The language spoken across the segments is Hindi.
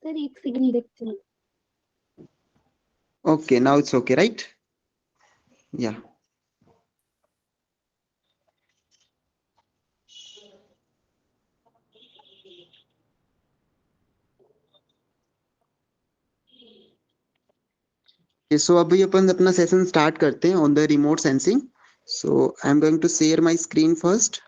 सर एक सेकंड देखते हैं। Okay, now it's okay, right? Yeah. So अभी अपन अपना सेशन स्टार्ट करते हैं on the remote sensing. So I am going to share my screen first.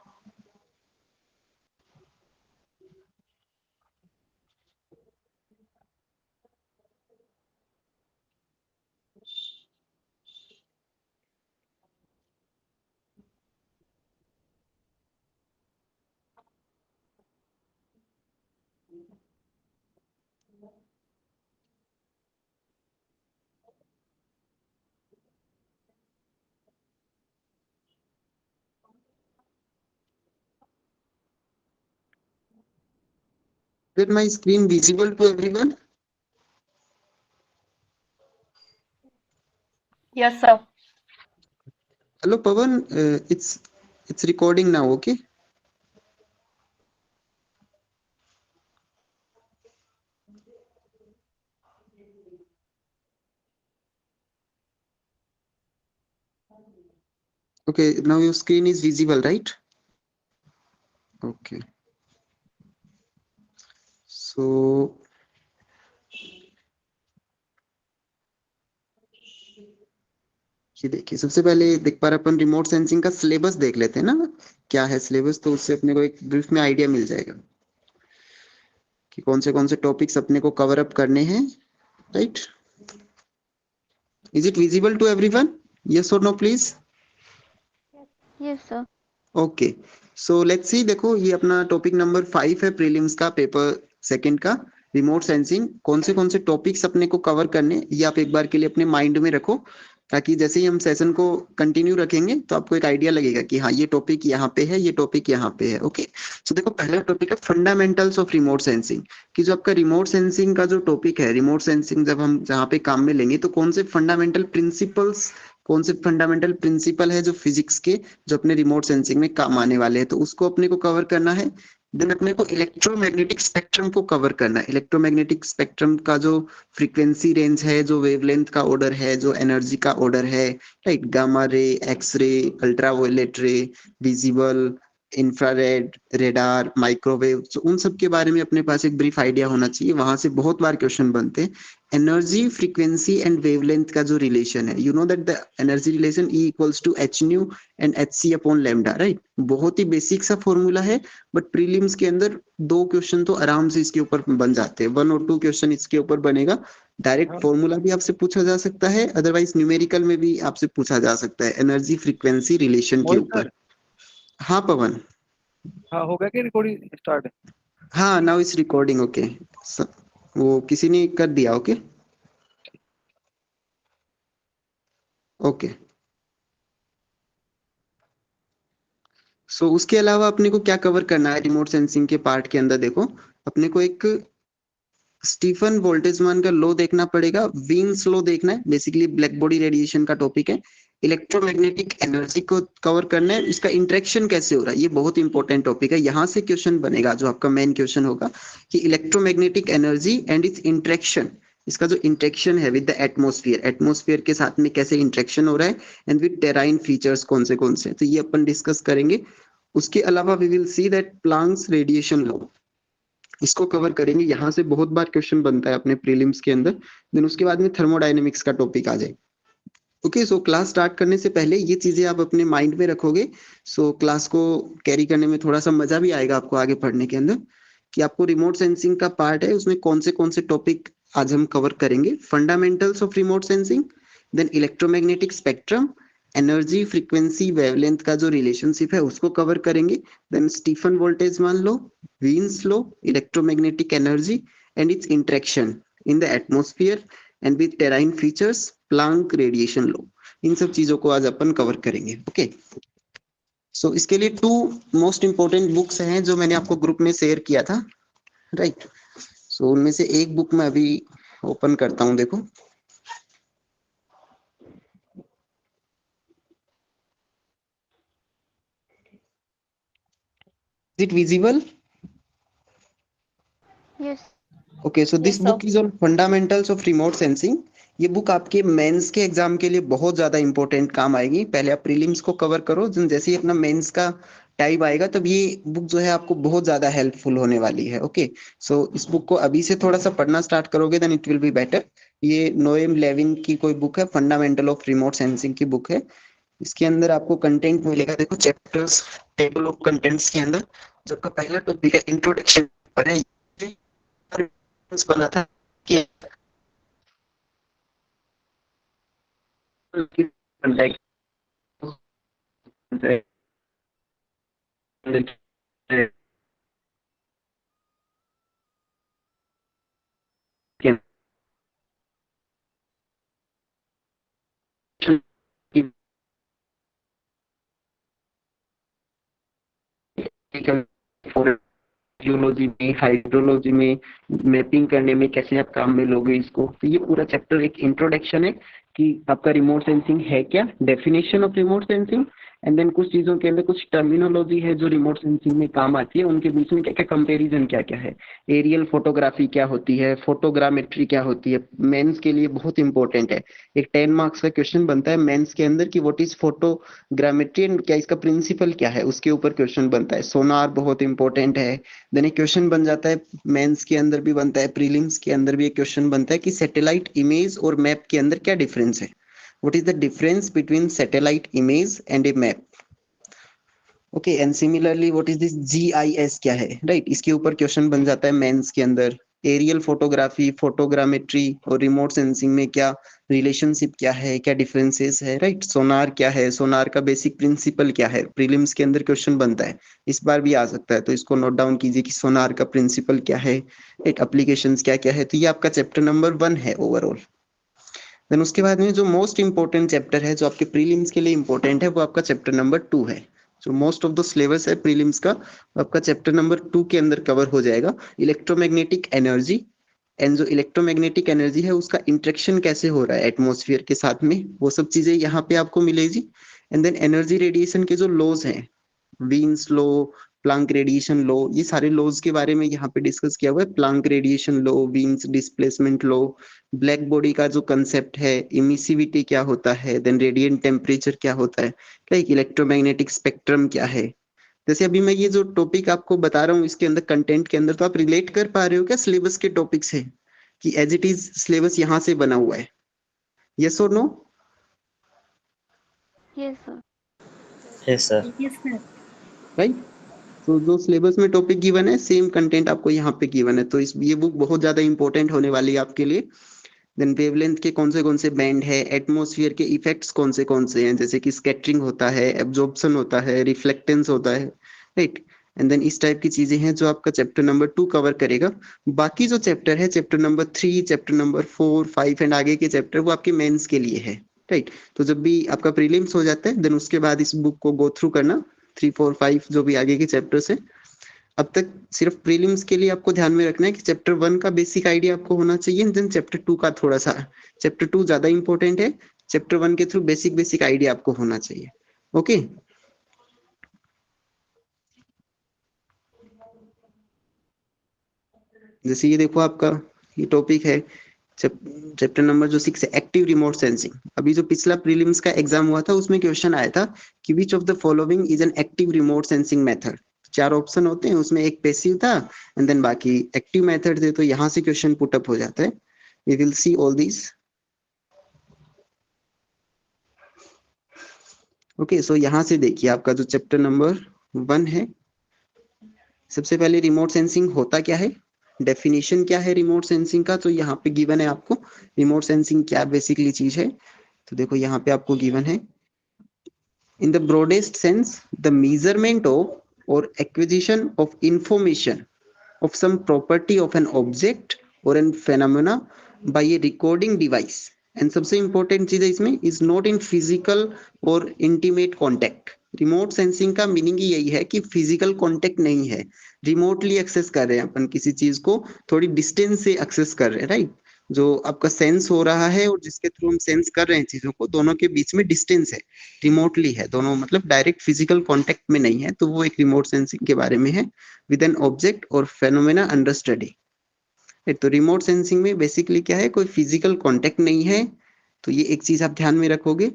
Is my screen visible to everyone? Yes, sir. Hello Pavan, it's recording now, okay? Okay, now your screen is visible, right? Okay. So ये देखिए, सबसे पहले देख पा रहे अपन रिमोट सेंसिंग का सिलेबस देख लेते हैं ना, क्या है सिलेबस, तो उससे अपने को एक ब्रीफ में आइडिया मिल जाएगा कि कौन से टॉपिक्स अपने को कवर अप करने हैं, right? Is it visible to everyone? Yes और no please? Yes sir. Okay, so let's see. देखो ये अपना टॉपिक नंबर 5 है प्रीलिम्स का, पेपर सेकंड का, रिमोट सेंसिंग. कौन से टॉपिक्स अपने को कवर करने, ये आप एक बार के लिए अपने माइंड में रखो, ताकि जैसे ही हम सेशन को कंटिन्यू रखेंगे तो आपको एक आइडिया लगेगा कि हाँ ये टॉपिक यहाँ पे है, ये टॉपिक यहाँ पे है. ओके, सो देखो पहला टॉपिक है फंडामेंटल्स ऑफ रिमोट सेंसिंग. कि जो आपका रिमोट सेंसिंग का जो टॉपिक है, रिमोट सेंसिंग जब हम जहाँ पे काम में लेंगे तो कौन से फंडामेंटल प्रिंसिपल है जो फिजिक्स के, जो अपने रिमोट सेंसिंग में काम आने वाले हैं, तो उसको अपने को कवर करना है. देन अपने को इलेक्ट्रोमैग्नेटिक स्पेक्ट्रम को कवर करना है. इलेक्ट्रोमैग्नेटिक स्पेक्ट्रम का जो फ्रीक्वेंसी रेंज है, जो वेवलेंथ का ऑर्डर है, जो एनर्जी का ऑर्डर है, right? Gamma ray, X ray, ultraviolet रे, विजिबल, इंफ्रारेड, रेडार, माइक्रोवेव, तो उन सब के बारे में अपने पास एक ब्रीफ आइडिया होना चाहिए. वहां से बहुत बार क्वेश्चन बनते हैं. एनर्जी, फ्रीक्वेंसी एंड वेवलेंथ का जो रिलेशन है, you know that the energy relation E equals to H nu and H C upon lambda, right? बहुत ही बेसिक सा फॉर्मूला है, बट प्रीलिम्स के अंदर 2 क्वेश्चन तो आराम से इसके ऊपर बन जाते हैं. 1 और 2 क्वेश्चन इसके ऊपर बनेगा. डायरेक्ट फॉर्मूला भी आपसे पूछा जा सकता है, अदरवाइज न्यूमेरिकल में भी आपसे पूछा जा सकता है एनर्जी फ्रीक्वेंसी रिलेशन के ऊपर. हाँ पवन. हाँ, हो गया कि रिकॉर्डिंग स्टार्ट? हाँ, नाउ इज रिकॉर्डिंग. ओके, वो किसी ने कर दिया. Okay okay. सो उसके अलावा अपने को क्या कवर करना है रिमोट सेंसिंग के पार्ट के अंदर? देखो अपने को एक स्टीफन बोल्ट्जमैन का लॉ देखना पड़ेगा, वीन्स लॉ देखना है. बेसिकली ब्लैक बॉडी रेडिएशन का टॉपिक है. इलेक्ट्रोमैग्नेटिक एनर्जी को कवर करना है, इसका इंटरेक्शन कैसे हो रहा है, ये बहुत इंपॉर्टेंट टॉपिक है. यहाँ से क्वेश्चन बनेगा, जो आपका मेन क्वेश्चन होगा कि electromagnetic energy and its interaction, इसका जो इंटरेक्शन है विद द एटमोस्फियर, एटमोस्फियर के साथ में कैसे इंटरेक्शन हो रहा है, एंड विद टेराइन फीचर्स कौन से, तो ये अपन डिस्कस करेंगे. उसके अलावा we will see that Planck's radiation law, इसको कवर करेंगे. यहाँ से बहुत बार क्वेश्चन बनता है अपने प्रीलिम्स के अंदर. देन उसके बाद में थर्मोडायनेमिक्स का टॉपिक आ जाए. ओके, सो क्लास स्टार्ट करने से पहले ये चीजें आप अपने माइंड में रखोगे, सो क्लास को कैरी करने में थोड़ा सा मजा भी आएगा आपको आगे पढ़ने के अंदर. कि आपको रिमोट सेंसिंग का पार्ट है, उसमें कौन से टॉपिक आज हम कवर करेंगे. Fundamentals of remote sensing, then electromagnetic spectrum, energy, frequency, wavelength का जो रिलेशनशिप है उसको कवर करेंगे. Then Stefan Boltzmann law, Wien's law, electromagnetic energy and its interaction in the atmosphere and with terrain features, Planck radiation law, इन सब चीजों को आज अपन कवर करेंगे. ओके, सो इसके लिए 2 मोस्ट इंपोर्टेंट बुक्स हैं जो मैंने आपको ग्रुप में शेयर किया था, राइट? सो उनमें से एक बुक मैं अभी ओपन करता हूं. देखो is it visible? Yes okay, so this Yes, sir. Book is on fundamentals of remote sensing. ये बुक आपके मेंस के एग्जाम के लिए बहुत ज्यादा इंपॉर्टेंट काम आएगी। पहले आप प्रीलिम्स को कवर करो, जैसे ही अपना मेंस का टाइम आएगा तब ये बुक जो है आपको बहुत ज्यादा हेल्पफुल होने वाली है। ओके, सो इस बुक को अभी से थोड़ा सा पढ़ना स्टार्ट करोगे then it will be better. ये नोएम लेविन की कोई बुक है, फंडामेंटल ऑफ रिमोट सेंसिंग की बुक है। इसके अंदर आपको कंटेंट मिलेगा, देखो चैप्टर्स, टेबल ऑफ कंटेंट्स के अंदर जो आपका पहला टॉपिक है इंट्रोडक्शन पर है, बना था कि जियोलॉजी में, हाइड्रोलॉजी में, मैपिंग करने में कैसे आप काम में लोगे इसको। तो ये पूरा चैप्टर एक इंट्रोडक्शन है कि आपका रिमोट सेंसिंग है क्या, definition of remote sensing, and then कुछ चीजों के अंदर कुछ टर्मिनोलॉजी है जो रिमोट सेंसिंग में काम आती है, उनके बीच में क्या क्या कंपैरिजन क्या क्या है। एरियल फोटोग्राफी क्या होती है, फोटोग्रामेट्री क्या होती है, मेंस के लिए बहुत इंपॉर्टेंट है। एक 10 मार्क्स का क्वेश्चन बनता है मेंस के अंदर कि व्हाट इज फोटोग्रामेट्री एंड क्या इसका प्रिंसिपल क्या है, उसके ऊपर क्वेश्चन बनता है। सोनार बहुत इंपॉर्टेंट है। देन एक क्वेश्चन बन जाता है, मेंस के अंदर भी बनता है, प्रीलिम्स के अंदर भी एक क्वेश्चन बनता है कि सैटेलाइट इमेज और मैप के अंदर क्या डिफरेंस है, what is the difference between satellite image and A map. Okay, and similarly what is this GIS क्या है, राइट, इसके ऊपर क्वेश्चन बन जाता है मेंस के अंदर। एरियल फोटोग्राफी, फोटोग्रामेट्री और रिमोट सेंसिंग में क्या रिलेशनशिप क्या है, क्या डिफरेंसेस है, राइट। सोनार क्या है, सोनार का बेसिक प्रिंसिपल क्या है, प्रीलिम्स के अंदर क्वेश्चन बनता है, इस बार भी आ सकता है, तो इसको नोट डाउन कीजिए कि सोनार का प्रिंसिपल क्या है, एक एप्लीकेशंस क्या क्या है। तो ये आपका चैप्टर नंबर 1 है ओवरऑल। देन उसके बाद में जो मोस्ट इंपॉर्टेंट चैप्टर है जो आपके प्रीलिम्स के लिए इंपॉर्टेंट है वो आपका चैप्टर नंबर 2 है। जो मोस्ट ऑफ द सिलेबस है प्रीलिम्स का आपका चैप्टर नंबर 2 के अंदर कवर हो जाएगा। इलेक्ट्रोमैग्नेटिक एनर्जी, एंड जो इलेक्ट्रोमैग्नेटिक एनर्जी है उसका इंटरेक्शन कैसे हो रहा है एटमॉस्फेयर के साथ में, वो सब चीजें यहाँ पे आपको मिलेगी। एंड देन एनर्जी रेडिएशन के जो लॉज हैं, Wien's law, Planck radiation law, ये सारे लॉज के बारे में यहाँ पे डिस्कस किया हुआ है। Planck radiation law, Wien's displacement law, black body का जो कंसेप्ट है, इमिसिविटी क्या होता है, देन रेडिएंट टेम्परेचर क्या होता है, लाइक इलेक्ट्रोमैग्नेटिक स्पेक्ट्रम क्या है। जैसे अभी मैं ये जो टॉपिक आपको बता रहा हूँ इसके अंदर कंटेंट के अंदर, तो आप रिलेट कर पा रहे हो क्या सिलेबस के टॉपिक से कि एज इट इज सिलेबस यहाँ से बना हुआ है, यस और no? Yes, sir. Yes, sir. Yes, sir. Right, तो जो सिलेबस में टॉपिक गिवन है सेम कंटेंट आपको यहाँ पे गिवन है, तो इस ये बुक बहुत ज्यादा इंपॉर्टेंट होने वाली है आपके लिए। देन वेवलेंथ के कौन से बैंड है, एटमॉस्फेयर के इफेक्ट्स कौन से हैं, जैसे कि स्कैटरिंग होता है, एब्जॉर्प्शन होता है, रिफ्लेक्टेंस होता है, राइट। एंड देन इस टाइप की चीजें हैं जो आपका चैप्टर नंबर 2 कवर करेगा। बाकी जो चैप्टर है chapter number 3, chapter number 4, 5 and आगे के चैप्टर वो आपके मेंस के लिए है, राइट। तो जब भी आपका प्रीलिम्स हो जाता है देन उसके बाद इस बुक को गो थ्रू करना, 3, 4, 5 जो भी आगे के चैप्टर्स है। अब तक सिर्फ प्रीलिम्स के लिए आपको ध्यान में रखना है कि चैप्टर 1 का बेसिक आइडिया आपको होना चाहिए, देन चैप्टर 2 का थोड़ा सा, चैप्टर 2 ज्यादा इंपॉर्टेंट है, चैप्टर 1 के थ्रू बेसिक आइडिया आपको होना चाहिए। ओके, जैसे ये देखो आपका ये टॉपिक है चैप्टर नंबर जो 6 है, एक्टिव रिमोट सेंसिंग। अभी जो पिछला प्रीलिम्स का एग्जाम हुआ था उसमें क्वेश्चन आया था कि विच of the following is an active remote sensing method. 4 option होते हैं, उसमें एक पैसिव था एंड देन बाकी एक्टिव मेथड थे, तो यहाँ से क्वेश्चन पुट अप हो जाता है। We will see all this. Okay, so यहाँ से देखिए आपका जो चैप्टर नंबर 1 है, सबसे पहले रिमोट सेंसिंग होता क्या है, डेफिनेशन क्या है रिमोट सेंसिंग का, तो यहाँ पे गिवन है आपको रिमोट सेंसिंग क्या बेसिकली चीज है। तो देखो यहाँ पे आपको गिवन है, in the broadest sense the measurement of or acquisition of information of some property of an object or an phenomena by a recording device, and सबसे इंपॉर्टेंट चीज है इसमें is not in physical or intimate contact। Remote sensing का मीनिंग ही यही है कि फिजिकल कांटेक्ट नहीं है, रिमोटली एक्सेस कर रहे हैं अपन किसी चीज को, थोड़ी डिस्टेंस से एक्सेस कर रहे हैं, राइट। जो आपका सेंस हो रहा है और जिसके थ्रू हम सेंस कर रहे हैं चीजों को, दोनों के बीच में डिस्टेंस है, रिमोटली है दोनों, मतलब डायरेक्ट फिजिकल कांटेक्ट में नहीं है, तो वो एक रिमोट सेंसिंग के बारे में है। विद एन ऑब्जेक्ट और फेनोमेना अंडर स्टडी, तो रिमोट सेंसिंग में बेसिकली क्या है, कोई फिजिकल कांटेक्ट नहीं है, तो ये एक चीज आप ध्यान में रखोगे।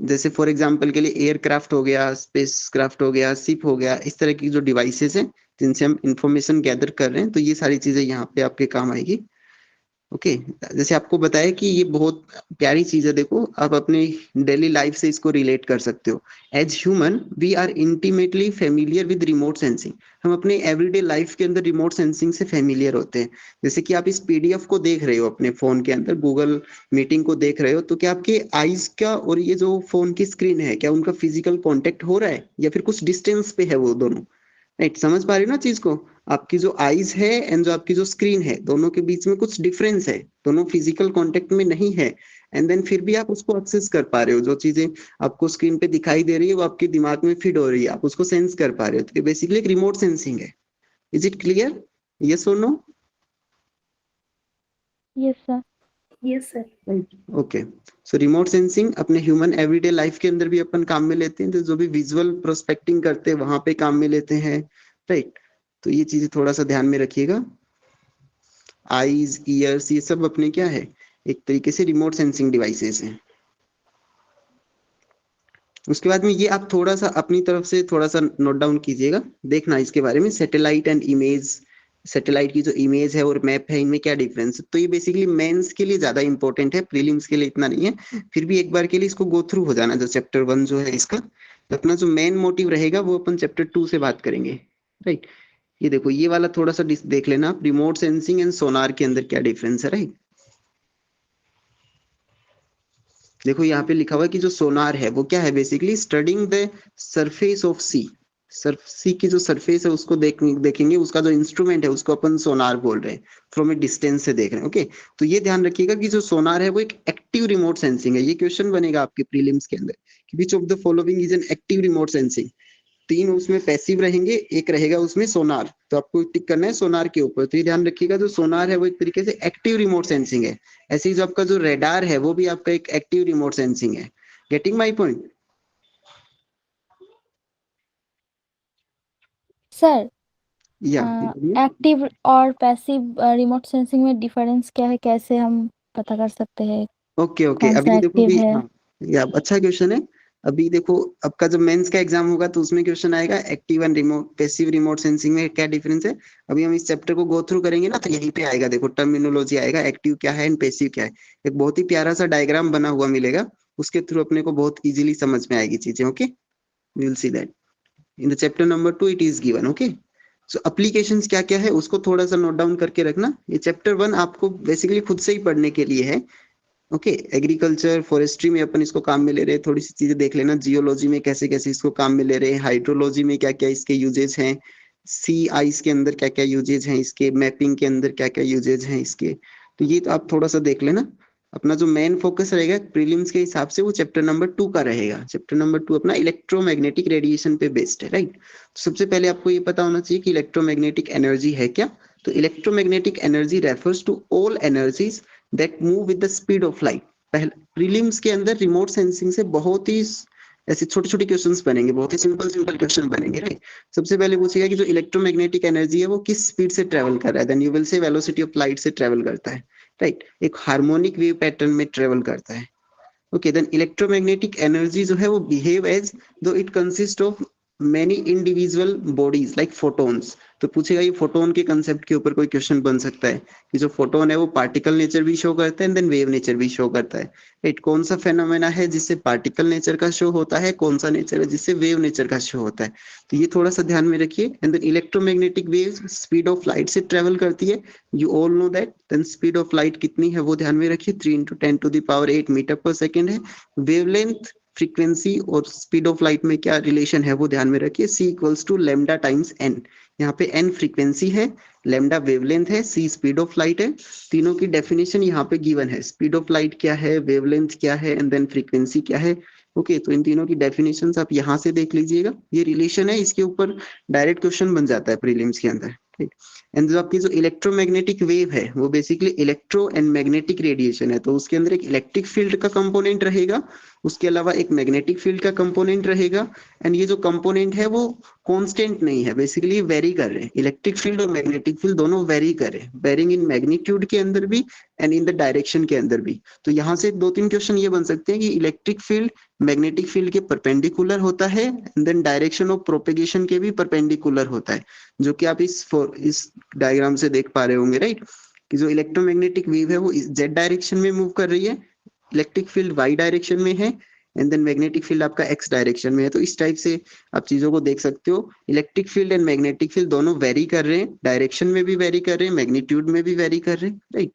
जैसे फॉर एग्जांपल के लिए एयरक्राफ्ट हो गया, स्पेस क्राफ्ट हो गया, शिप हो गया, इस तरह की जो डिवाइसेस हैं जिनसे हम इंफॉर्मेशन गैदर कर रहे हैं, तो ये सारी चीजें यहाँ पे आपके काम आएगी। ओके, जैसे आपको बताया कि ये बहुत प्यारी चीज है, देखो आप अपने डेली लाइफ से इसको रिलेट कर सकते हो। As human we are intimately familiar with remote sensing. हम अपने एवरीडे लाइफ के अंदर रिमोट सेंसिंग से फेमिलियर होते हैं। जैसे कि आप इस पीडीएफ को देख रहे हो अपने फोन के अंदर, गूगल मीटिंग को देख रहे हो, तो क्या आपके आईज का और ये जो फोन की स्क्रीन है, क्या उनका फिजिकल कॉन्टेक्ट हो रहा है या फिर कुछ डिस्टेंस पे है वो दोनों? राइट, समझ पा रहे हो ना चीज को? आपकी जो आईज है एंड जो आपकी जो स्क्रीन है, दोनों के बीच में कुछ डिफरेंस है, दोनों फिजिकल कांटेक्ट में नहीं है, एंड देन फिर भी आप उसको एक्सेस कर पा रहे हो। जो चीजें आपको स्क्रीन पे दिखाई दे रही है वो आपके दिमाग में फिट हो रही है, आप उसको सेंस कर पा रहे हो। तो बेसिकली एक रिमोट सेंसिंग है। Is it clear? यस और no? Yes sir. Yes sir. Okay, so remote sensing अपने ह्यूमन एवरीडे लाइफ के अंदर भी अपन काम में लेते हैं, तो जो भी विजुअल प्रोस्पेक्टिंग करते हैं वहां पे काम में लेते हैं। राइट, तो ये चीजें थोड़ा सा ध्यान में रखिएगा। आईज, ईयर्स, ये सब अपने क्या है, एक तरीके से रिमोट सेंसिंग डिवाइसेस हैं। उसके बाद में ये आप थोड़ा सा अपनी तरफ से थोड़ा सा नोट डाउन कीजिएगा, देखना इसके बारे में। सैटेलाइट एंड इमेज, सैटेलाइट की जो इमेज है और मैप है, इनमें क्या डिफरेंस है? तो ये बेसिकली मेंस के लिए ज्यादा इंपॉर्टेंट है, प्रीलिम्स के लिए इतना नहीं है। फिर भी एक बार के लिए इसको गो थ्रू हो जाना, जो चैप्टर 1 जो है इसका। तो अपना जो मेन मोटिव रहेगा वो अपन चैप्टर 2 से बात करेंगे। राइट, ये देखो ये वाला थोड़ा सा देख लेना आप, रिमोट सेंसिंग एंड सोनार के अंदर क्या डिफरेंस है। राइट, देखो यहाँ पे लिखा हुआ है कि जो सोनार है वो क्या है, basically studying the surface of sea. Sea की जो सरफेस है उसको देखेंगे, उसका जो इंस्ट्रूमेंट है उसको अपन सोनार बोल रहे हैं, फ्रॉम ए डिस्टेंस से देख रहे हैं। ओके, तो ये ध्यान रखिएगा कि जो सोनार है वो एक एक्टिव रिमोट सेंसिंग है। ये क्वेश्चन बनेगा आपके प्रीलिम्स के अंदर कि विच of the following is an active remote sensing. 3 उसमें पैसिव रहेंगे, एक रहेगा उसमें सोनार, तो आपको टिक करना है सोनार के ऊपर। तो ये ध्यान रखिएगा जो सोनार है वो एक तरीके से एक्टिव रिमोट सेंसिंग है। ऐसे ही जो आपका जो रेडार है वो भी आपका एक एक्टिव रिमोट सेंसिंग है। Getting my point? सर, या एक्टिव और पैसिव रिमोट सेंसिंग में डिफरेंस क्या है, कैसे हम पता कर सकते हैं ओके ओके, कौन अभी सा देखो एक्टिव भी, है? हाँ ये अच्छा क्वेश्चन है। अभी देखो आपका जब मेंस का एग्जाम होगा तो उसमें क्वेश्चन आएगा active and remote, passive remote sensing में क्या डिफरेंस है। अभी हम इस चैप्टर को गो थ्रू करेंगे ना, तो यहीं पे आएगा, देखो टर्मिनोलॉजी आएगा, एक्टिव क्या है एंड पैसिव क्या है। एक बहुत ही प्यारा सा डायग्राम बना हुआ मिलेगा, उसके थ्रू अपने को बहुत इजीली समझ में आएगी चीजें। Okay, we will see that in the chapter number 2 it is given. Okay, so applications क्या क्या है उसको थोड़ा सा नोट डाउन करके रखना। ये चैप्टर 1 आपको बेसिकली खुद से ही पढ़ने के लिए है। ओके, एग्रीकल्चर फॉरेस्ट्री में अपन इसको काम में ले रहे हैं, थोड़ी सी चीजें देख लेना। जियोलॉजी में कैसे कैसे इसको काम में ले रहे हैं, हाइड्रोलॉजी में क्या क्या इसके यूजेज हैं, सी आइस के अंदर क्या क्या यूजेज हैं इसके, मैपिंग के अंदर क्या क्या यूजेज हैं इसके। तो ये तो आप थोड़ा सा देख लेना। अपना जो मेन फोकस रहेगा प्रीलिम्स के हिसाब से वो चैप्टर नंबर 2 का रहेगा। चैप्टर नंबर 2 अपना इलेक्ट्रोमैग्नेटिक रेडिएशन पे बेस्ड है। राइट, तो सबसे पहले आपको ये पता होना चाहिए कि इलेक्ट्रोमैग्नेटिक एनर्जी है क्या। तो electromagnetic energy refers to all energies that move with the speed of light. पहले प्रीलिम्स के अंदर रिमोट सेंसिंग से बहुत ही ऐसे छोटे छोटे क्वेश्चंस बनेंगे, बहुत ही सिंपल सिंपल क्वेश्चन बनेंगे। राइट, सबसे पहले पूछेगा कि जो इलेक्ट्रोमैग्नेटिक एनर्जी है वो किस स्पीड से ट्रेवल कर रहा है, then you will say velocity of light से ट्रेवल करता है। राइट, एक हार्मोनिक वेव पैटर्न में ट्रेवल करता है। ओके, देन इलेक्ट्रोमैग्नेटिक एनर्जी जो है वो behave as though it consist of many individual bodies like photons. तो पूछेगा ये फोटोन के कंसेप्ट के ऊपर कोई क्वेश्चन बन सकता है कि जो फोटोन है वो पार्टिकल नेचर भी शो करता है एंड देन वेव नेचर भी शो करता है। राइट, कौन सा फेनोमेना है जिससे पार्टिकल नेचर का शो होता है, कौन सा नेचर है जिससे वेव नेचर का शो होता है। तो ये थोड़ा सा ध्यान में रखिए। And then electromagnetic wave speed of light से ट्रेवल करती है, you all know that. Then speed of light कितनी है वो ध्यान में रखिए, 3 × 10⁸ मीटर पर सेकेंड है। वेवलेंथ, फ्रीक्वेंसी और स्पीड ऑफ लाइट में क्या रिलेशन है वो ध्यान में रखिए, c equals to lambda times n। यहाँ पे n फ्रीक्वेंसी है, लैम्डा वेवलेंथ है, c स्पीड ऑफ लाइट है। तीनों की डेफिनेशन यहाँ पे गिवन है, स्पीड ऑफ लाइट क्या है, वेवलेंथ क्या है एंड देन फ्रीक्वेंसी क्या है। ओके, तो इन तीनों की डेफिनेशंस आप यहाँ से देख लीजिएगा, ये रिलेशन है, इसके ऊपर डायरेक्ट क्वेश्चन बन जाता है प्रीलिम्स के अंदर। एंड जो आपकी जो इलेक्ट्रोमैग्नेटिक वेव है वो basically electro and magnetic radiation है, तो उसके अंदर एक इलेक्ट्रिक फील्ड का कंपोनेंट रहेगा, उसके अलावा एक मैग्नेटिक फील्ड का कंपोनेंट रहेगा। एंड ये जो कंपोनेंट है वो कांस्टेंट नहीं है, बेसिकली वेरी कर रहे हैं। इलेक्ट्रिक फील्ड और मैग्नेटिक फील्ड दोनों वेरी कर रहे हैं, वेरिंग इन मैग्नीट्यूड के अंदर भी एंड इन द डायरेक्शन के अंदर भी। तो यहाँ से 2-3 क्वेश्चन ये बन सकते हैं कि इलेक्ट्रिक फील्ड मैग्नेटिक फील्ड के परपेंडिकुलर होता है and then direction of propagation के भी परपेंडिकुलर होता है, जो कि आप इस डायग्राम से देख पा रहे होंगे, राइट, कि जो इलेक्ट्रोमैग्नेटिक वेव है वो जेड डायरेक्शन में मूव कर रही है, इलेक्ट्रिक फील्ड वाई डायरेक्शन में है एंड देन मैग्नेटिक फील्ड आपका एक्स डायरेक्शन में है। तो इस टाइप से आप चीजों को देख सकते हो। Electric field and magnetic field दोनों वेरी कर रहे हैं, डायरेक्शन में भी वेरी कर रहे हैं, मैग्नीट्यूड में भी वेरी कर रहे हैं, राइट।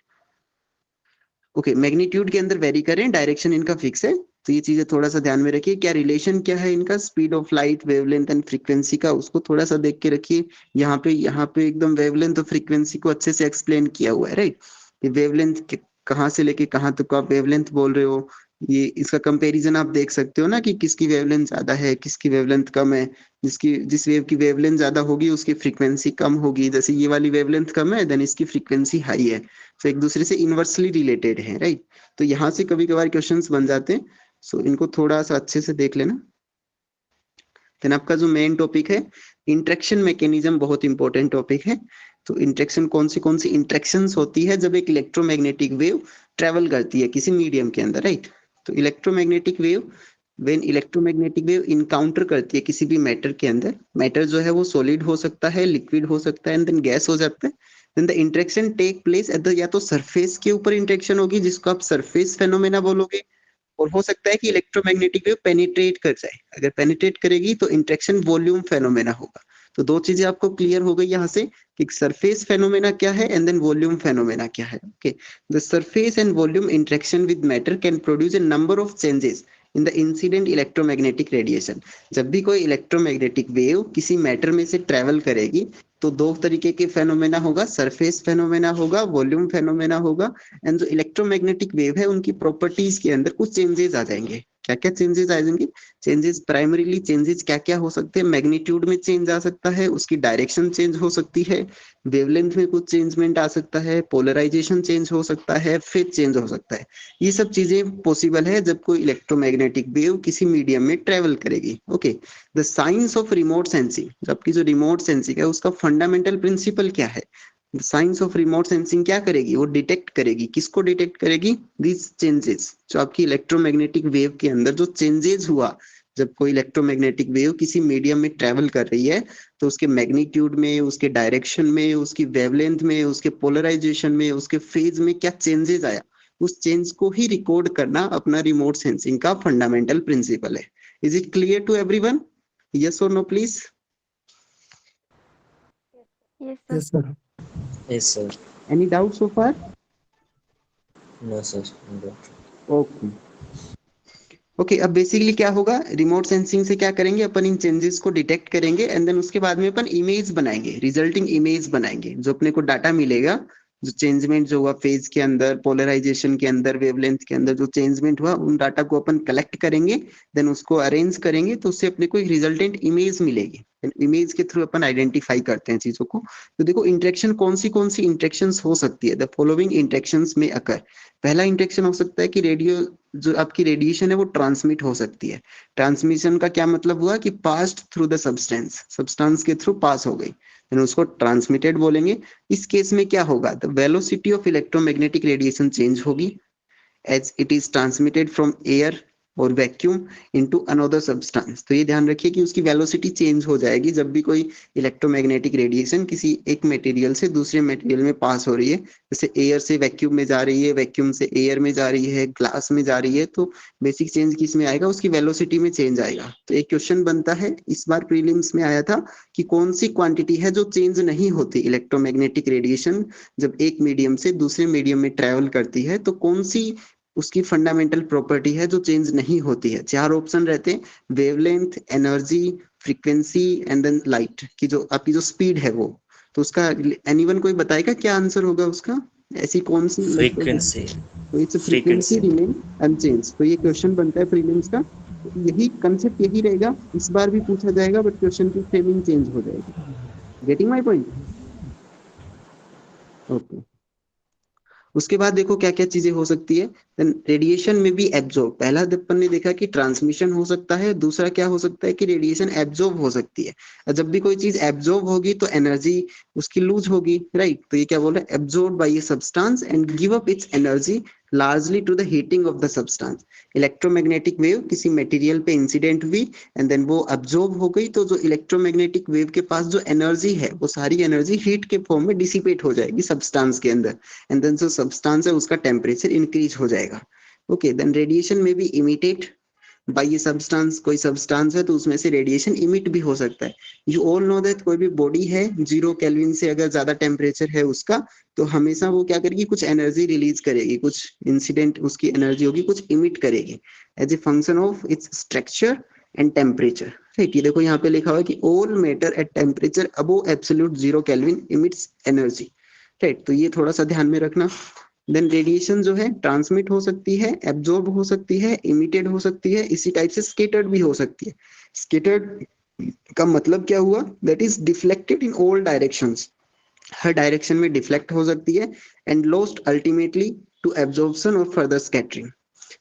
ओके, मैग्नीट्यूड के अंदर वेरी कर रहे हैं, डायरेक्शन इनका फिक्स है। तो ये चीजें थोड़ा सा ध्यान में रखिए। क्या रिलेशन क्या है इनका, speed of light, wavelength and frequency का, उसको थोड़ा सा देख के रखिए। यहाँ पे एकदम वेवलेंथ और फ्रीक्वेंसी को अच्छे से एक्सप्लेन किया हुआ है, राइट। ये वेवलेंथ कहाँ से लेके कहाँ तक आप वेवलेंथ बोल रहे हो, ये इसका कंपैरिजन आप देख सकते हो ना, कि किसकी वेवलेंथ ज्यादा है, किसकी वेवलेंथ कम है। जिस वेव की वेवलेंथ ज्यादा होगी उसकी फ्रीक्वेंसी कम होगी। जैसे ये वाली वेवलेंथ कम है देन इसकी फ्रीक्वेंसी हाई है, तो एक दूसरे से इनवर्सली रिलेटेड है, राइट। तो यहाँ से कभी कभार क्वेश्चंस बन जाते हैं, सो इनको थोड़ा सा अच्छे से देख लेना। देन आपका जो मेन टॉपिक है इंटरेक्शन मैकेनिज्म, बहुत इंपॉर्टेंट टॉपिक है। तो इंटरेक्शन कौन सी इंटरेक्शंस होती है जब एक इलेक्ट्रोमैग्नेटिक वेव ट्रेवल करती है किसी मीडियम के अंदर, राइट। तो electromagnetic wave, when electromagnetic wave encounter करती है किसी भी मैटर के अंदर, मैटर जो है वो सॉलिड हो सकता है, लिक्विड हो सकता है एंड देन गैस हो जाता है। Then the interaction take place at the, या तो सरफेस के ऊपर इंटरेक्शन होगी जिसको आप सरफेस फेनोमेना बोलोगे, और हो सकता है कि इलेक्ट्रोमैग्नेटिक वेव पेनिट्रेट कर जाए। अगर पेनिट्रेट करेगी तो इंटरेक्शन वॉल्यूम फेनोमेना होगा। तो दो चीजें आपको क्लियर हो गई यहाँ से कि सरफेस फेनोमेना क्या है एंड देन वॉल्यूम फेनोमेना क्या है। Okay, the surface and volume interaction with matter can produce a number of changes in the incident electromagnetic radiation. जब भी कोई इलेक्ट्रोमैग्नेटिक वेव किसी मैटर में से ट्रेवल करेगी तो दो तरीके के फेनोमेना होगा, सरफेस फेनोमेना होगा, वॉल्यूम फेनोमेना होगा। एंड जो इलेक्ट्रोमैग्नेटिक वेव है उनकी प्रॉपर्टीज के अंदर कुछ चेंजेस आ जाएंगे। क्या क्या चेंजेस आ जाएंगे, चेंजेस प्राइमरीली चेंजेस क्या क्या हो सकते हैं, मैग्नीट्यूड में चेंज आ सकता है, उसकी डायरेक्शन चेंज हो सकती है, वेवलेंथ में कुछ चेंजमेंट आ सकता है, पोलराइजेशन चेंज हो सकता है, फेज चेंज हो सकता है। ये सब चीजें पॉसिबल है जब कोई इलेक्ट्रोमैग्नेटिक वेव किसी मीडियम में ट्रेवल करेगी। Okay, the science of remote sensing, जबकि जो रिमोट सेंसिंग है उसका फंडामेंटल प्रिंसिपल क्या है, साइंस ऑफ रिमोट सेंसिंग क्या करेगी, वो डिटेक्ट करेगी, किसको डिटेक्ट करेगी, दीज चेंजेस, जो आपकी इलेक्ट्रोमैग्नेटिक वेव के अंदर जो चेंजेस हुआ जब कोई इलेक्ट्रोमैग्नेटिक वेव किसी मीडियम में ट्रेवल कर रही है, तो उसके मैग्नीट्यूड में, उसके डायरेक्शन में, उसकी वेवलेंथ में, उसके पोलराइजेशन में, उसके फेज में क्या चेंजेस आया, उस चेंज को ही रिकॉर्ड करना अपना रिमोट सेंसिंग का फंडामेंटल प्रिंसिपल है। Is it clear to everyone? Yes और no please? Yes, sir. Yes, sir. Any doubt so far? No, sir. No. Okay okay, अब बेसिकली क्या होगा, रिमोट सेंसिंग से क्या करेंगे अपन, इन चेंजेस को डिटेक्ट करेंगे एंड देन उसके बाद में अपन इमेज बनाएंगे, रिजल्टिंग इमेज बनाएंगे। जो अपने को डाटा मिलेगा, जो चेंजमेंट जो हुआ फेज के अंदर, पोलराइजेशन के अंदर, वेवलेंथ के अंदर जो चेंजमेंट हुआ, उन डाटा को अपन कलेक्ट करेंगे, देन उसको अरेंज करेंगे, तो उससे अपने को एक रिजल्टेंट इमेज मिलेगी। इमेज के थ्रू अपन आइडेंटिफाई करते हैं चीजों को। तो देखो इंटरेक्शन कौन सी इंटरेक्शंस हो सकती है, द फॉलोइंग इंटरेक्शंस में अकर। पहला इंटरेक्शन हो सकता है कि रेडियो, जो आपकी रेडिएशन है वो ट्रांसमिट हो सकती है। ट्रांसमिशन का क्या मतलब हुआ कि पास्ट थ्रू द सब्सटेंस के थ्रू पास हो गई, उसको ट्रांसमिटेड बोलेंगे। इस केस में क्या होगा, the velocity of electromagnetic radiation change होगी as it is transmitted from air और वैक्यूम इनटू अनदर सब्सटेंस। तो ये ध्यान रखिए कि उसकी वेलोसिटी चेंज हो जाएगी जब भी कोई इलेक्ट्रोमैग्नेटिक रेडिएशन किसी एक मटेरियल से दूसरे मटेरियल में पास हो रही है। जैसे एयर से वैक्यूम में जा रही है, वैक्यूम से एयर में जा रही है, ग्लास में जा रही है, तो बेसिक चेंज किस में आएगा, उसकी वेलोसिटी में चेंज आएगा। तो एक क्वेश्चन बनता है, इस बार प्रीलिम्स में आया था, कि कौन सी क्वांटिटी है जो चेंज नहीं होती इलेक्ट्रोमैग्नेटिक रेडिएशन जब एक मीडियम से दूसरे मीडियम में ट्रेवल करती है, तो कौन सी उसकी फंडामेंटल प्रॉपर्टी है जो चेंज नहीं होती है। चार ऑप्शन रहते हैं, wavelength, energy, frequency and then light की जो आपकी जो स्पीड है वो। तो उसका एनीवन कोई बताएगा क्या आंसर होगा उसका, ऐसी कौन सी Frequency. तो इट्स फ्रीक्वेंसी रिमेन अनचेंज। तो ये क्वेश्चन बनता है प्रीलिम्स का, यही कंसेप्ट यही रहेगा, इस बार भी पूछा जाएगा, बट क्वेश्चन की फ्रेमिंग चेंज हो जाएगी। Getting my point? ओके, उसके बाद देखो क्या क्या चीजें हो सकती है। देन रेडिएशन में भी एब्जॉर्ब, पहला अपन ने देखा कि ट्रांसमिशन हो सकता है, दूसरा क्या हो सकता है कि रेडिएशन एब्जॉर्ब हो सकती है। और जब भी कोई चीज एब्जॉर्ब होगी तो एनर्जी उसकी लूज होगी, राइट। तो ये क्या बोल रहा है, absorb by a substance and give up its energy largely to the heating of the substance. Electromagnetic wave किसी मटेरियल पे इंसिडेंट हुई एंड देन वो अब्जॉर्ब हो गई, तो जो इलेक्ट्रोमैग्नेटिक वेव के पास जो एनर्जी है वो सारी एनर्जी हीट के फॉर्म में डिसिपेट हो जाएगी सब्सटेंस के अंदर, एंड देन जो सब्सटेंस है उसका टेम्परेचर इंक्रीज हो जाएगा। ओके, देन रेडिएशन में भी इमिटेड बाय ये सब्सटेंस, कोई सब्सटेंस है तो उसमें से रेडिएशन इमिट भी हो सकता है। यू ऑल नो दैट कोई भी बॉडी है 0 केल्विन से अगर ज्यादा टेम्परेचर है उसका, तो हमेशा वो क्या करेगी, कुछ एनर्जी रिलीज करेगी, कुछ इंसिडेंट उसकी एनर्जी होगी, कुछ इमिट करेगी as a function of its structure and temperature, right. ये देखो यहाँ पे लिखा हुआ है कि all matter at temperature above absolute 0 kelvin emits energy, right. तो ये थोड़ा सा ध्यान में रखना। देन रेडिएशन जो है ट्रांसमिट हो सकती है, एब्जॉर्ब हो सकती है, इमिटेड हो सकती है, इसी टाइप से स्केटर्ड भी हो सकती है। स्केटर्ड का मतलब क्या हुआ, that is deflected in all directions, हर डायरेक्शन में डिफ्लेक्ट हो सकती है, and lost ultimately to absorption और फर्दर स्कैटरिंग।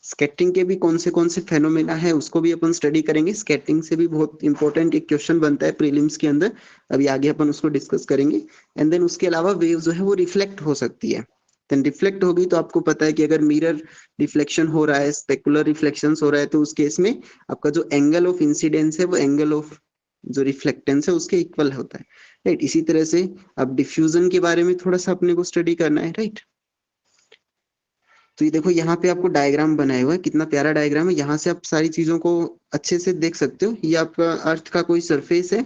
स्कैटरिंग के भी कौन से फेनोमेना है उसको भी अपन स्टडी करेंगे। स्कैटरिंग से भी बहुत इंपॉर्टेंट एक क्वेश्चन बनता है प्रीलिम्स के अंदर, अभी आगे अपन उसको डिस्कस करेंगे। एंड देन उसके अलावा वेव जो है वो रिफ्लेक्ट हो सकती है। देन रिफ्लेक्ट होगी तो आपको पता है कि अगर मिरर रिफ्लेक्शन हो रहा है, स्पेकुलर रिफ्लेक्शन हो रहा है, तो उस केस में आपका जो एंगल ऑफ इंसिडेंस है वो एंगल ऑफ जो रिफ्लेक्टेंस है उसके इक्वल होता है, राइट। इसी तरह से अब डिफ्यूजन के बारे में थोड़ा सा अपने को स्टडी करना है, राइट। तो ये देखो यहाँ पे आपको डायग्राम बनाया हुआ है, कितना प्यारा डायग्राम है, यहाँ से आप सारी चीजों को अच्छे से देख सकते हो। ये आपका अर्थ का कोई सरफेस है,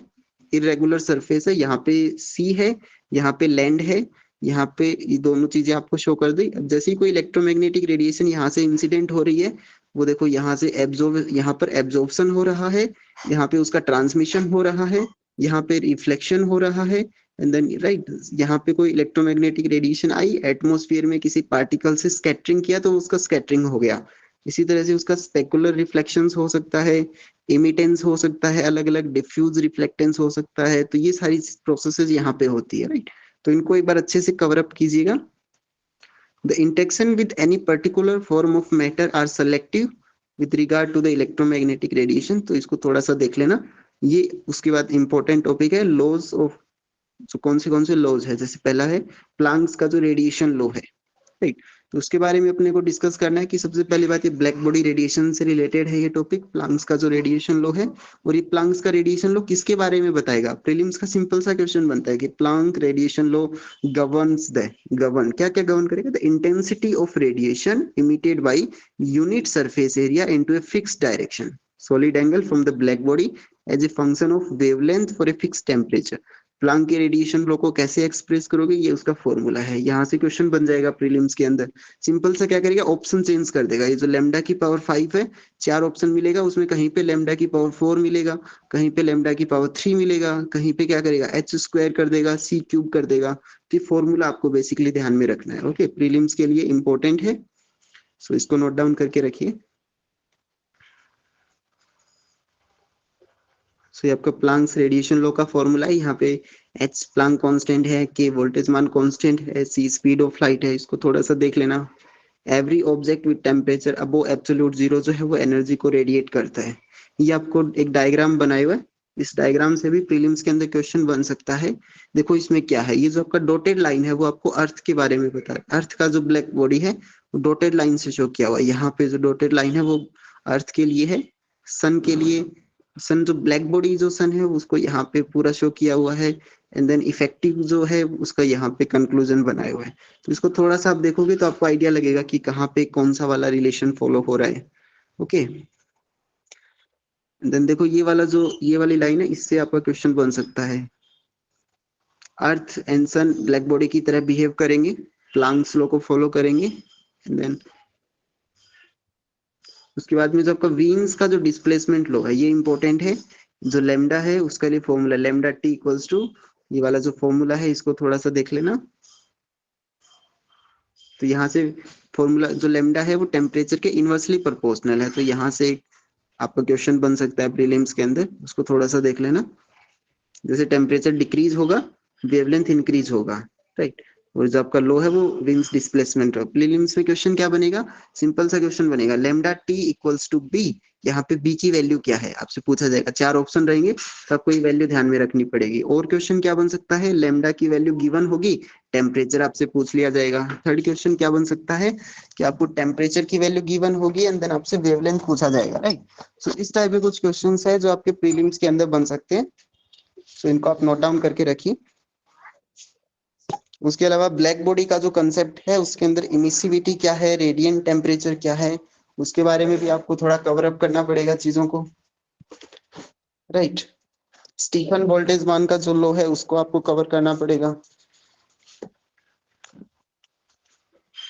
इरेगुलर सरफेस है, यहाँ पे सी है, यहाँ पे लैंड है, यहाँ पे ये दोनों चीजें आपको शो कर दी। अब जैसे ही कोई इलेक्ट्रोमैग्नेटिक रेडिएशन यहाँ से इंसिडेंट हो रही है, वो देखो यहाँ से एब्जॉर्ब, यहाँ पर एब्जॉर्प्शन हो रहा है, यहाँ पे उसका ट्रांसमिशन हो रहा है, यहाँ पे रिफ्लेक्शन हो रहा है, एंड देन राइट यहाँ पे कोई इलेक्ट्रोमैग्नेटिक रेडिएशन आई, एटमॉस्फेयर में किसी पार्टिकल से स्कैटरिंग किया तो उसका स्कैटरिंग हो गया। इसी तरह से उसका स्पेकुलर रिफ्लेक्शंस हो सकता है, इमिटेंस हो सकता है, अलग अलग डिफ्यूज रिफ्लेक्टेंस हो सकता है। तो ये सारी प्रोसेसेस यहाँ पे होती है, राइट। तो इनको एक बार अच्छे से कवर अप कीजिएगा। The interaction with any particular form of matter are selective with regard to the electromagnetic radiation, तो इसको थोड़ा सा देख लेना। ये उसके बाद इंपॉर्टेंट टॉपिक है लॉज ऑफ, तो कौन से लॉज है, जैसे पहला है प्लांक्स का जो रेडिएशन लॉ है, राइट। तो उसके बारे में अपने को डिस्कस करना है कि सबसे पहली बात ये ब्लैक बॉडी रेडिएशन से रिलेटेड है ये टॉपिक, प्लांक्स का जो रेडिएशन लॉ है। और ये प्लांक्स का रेडिएशन लॉ किसके बारे में बताएगा, प्रीलिम्स का सिंपल सा क्वेश्चन बनता है कि Planck radiation law governs the, govern क्या क्या गवर्न करेगा, the intensity of radiation emitted by unit surface area into a fixed direction solid angle from the black body as a function of wavelength for a fixed temperature. Planck के रेडिएशन लॉ को कैसे एक्सप्रेस करोगे, ये उसका फॉर्मूला है, यहाँ से क्वेश्चन बन जाएगा प्रीलिम्स के अंदर। सिंपल सा क्या करेगा, ऑप्शन चेंज कर देगा। ये जो लैम्डा की पावर 5 है, 4 ऑप्शन मिलेगा उसमें, कहीं पे लैम्डा की पावर 4 मिलेगा, कहीं पे लैम्डा की पावर 3 मिलेगा, कहीं पे क्या करेगा एच स्क्वायर कर देगा, सी क्यूब कर देगा। तो फॉर्मूला आपको बेसिकली ध्यान में रखना है, ओके, प्रीलिम्स के लिए इंपॉर्टेंट है। सो इसको नोट डाउन करके रखिए। सो ये आपका प्लांक्स रेडिएशन लॉ का फॉर्मूला है, यहाँ पे एच प्लांक कांस्टेंट है, के वोल्टेज मान कांस्टेंट है, सी स्पीड ऑफ लाइट है, इसको थोड़ा सा देख लेना। Every object with temperature above absolute zero जो है वो एनर्जी को रेडिएट करता है। ये आपको एक डायग्राम बनाया हुआ है, इस डायग्राम से भी प्रीलिम्स के अंदर क्वेश्चन बन सकता है। देखो इसमें क्या है, ये जो आपका डॉटेड लाइन है वो आपको अर्थ के बारे में बता रहा है। अर्थ का जो ब्लैक बॉडी है वो डॉटेड लाइन से शो किया हुआ है, यहाँ पे जो डॉटेड लाइन है वो अर्थ के लिए है, सन के लिए, सन जो ब्लैक बॉडी जो सन है उसको यहाँ पे पूरा शो किया हुआ है, एंड देन इफेक्टिव जो है उसका यहाँ पे कंक्लूजन बनाया हुआ है। तो इसको थोड़ा सा आप देखोगे तो आपको आइडिया लगेगा कि कहाँ पे कौन सा वाला रिलेशन फॉलो हो रहा है, ओके। देन देखो ये वाला जो ये वाली लाइन है, इससे आपका क्वेश्चन बन सकता है, earth and sun black body की तरह बिहेव करेंगे, प्लांक्स लॉ को फॉलो करेंगे, एंड देन उसके बाद में जो आपका वीन्स का जो डिस्प्लेसमेंट लो है ये इंपॉर्टेंट है। जो लेमडा है उसका लिए formula lambda T equals to, ये वाला जो फॉर्मूला है इसको थोड़ा सा देख लेना। तो यहाँ से फॉर्मूला जो लेमडा है वो टेम्परेचर के इनवर्सली प्रोपोर्शनल है, तो यहाँ से आपका क्वेश्चन बन सकता है प्रीलिम्स के अंदर, उसको थोड़ा सा देख लेना। जैसे टेम्परेचर डिक्रीज होगा वेवलेंथ इंक्रीज होगा, राइट। और जो आपका लो है वो विंस डिस्प्लेसमेंट है। प्रीलिम्स में क्वेश्चन क्या बनेगा, सिंपल सा क्वेश्चन बनेगा, lambda T equals to B, यहाँ पे बी की वैल्यू क्या है आपसे पूछा जाएगा। 4 ऑप्शन रहेंगे तो आपको ये वैल्यू ध्यान में रखनी पड़ेगी। और क्वेश्चन क्या बन सकता है, लैम्डा की वैल्यू गिवन होगी, टेम्परेचर आपसे पूछ लिया जाएगा। थर्ड क्वेश्चन क्या बन सकता है कि आपको टेम्परेचर की वैल्यू गिवन होगी एंड देन आपसे वेवलेंथ पूछा जाएगा, राइट। सो इस टाइप के कुछ क्वेश्चन है जो आपके प्रीलिम्स के अंदर बन सकते हैं। सो इनको आप नोट डाउन करके रखिए। उसके अलावा ब्लैक बॉडी का जो कंसेप्ट है उसके अंदर इमिसिविटी क्या है, रेडिएंट टेम्परेचर क्या है, उसके बारे में भी आपको थोड़ा कवर अप करना पड़ेगा चीजों को, राइट। स्टीफन बोल्ट्जमान का जो लॉ है उसको आपको कवर करना पड़ेगा।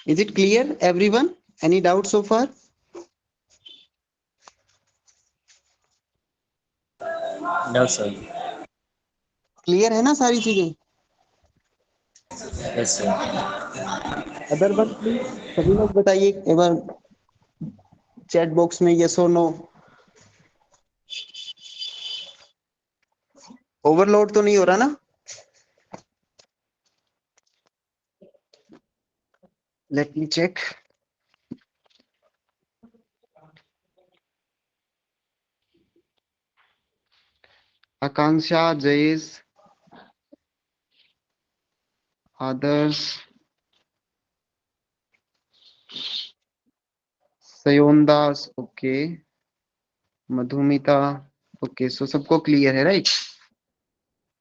Is it clear everyone, any doubt so far? No, sir. Clear है ना सारी चीजें? Yes, sir. Other one please सभी लोग बताइए एक बार चैट बॉक्स में, यस और नो। ओवरलोड तो नहीं हो रहा ना? Let me check. Akanksha, Jayesh, Adarsh, Sayondas, okay, Madhumita, okay. So सबको क्लियर है, राइट?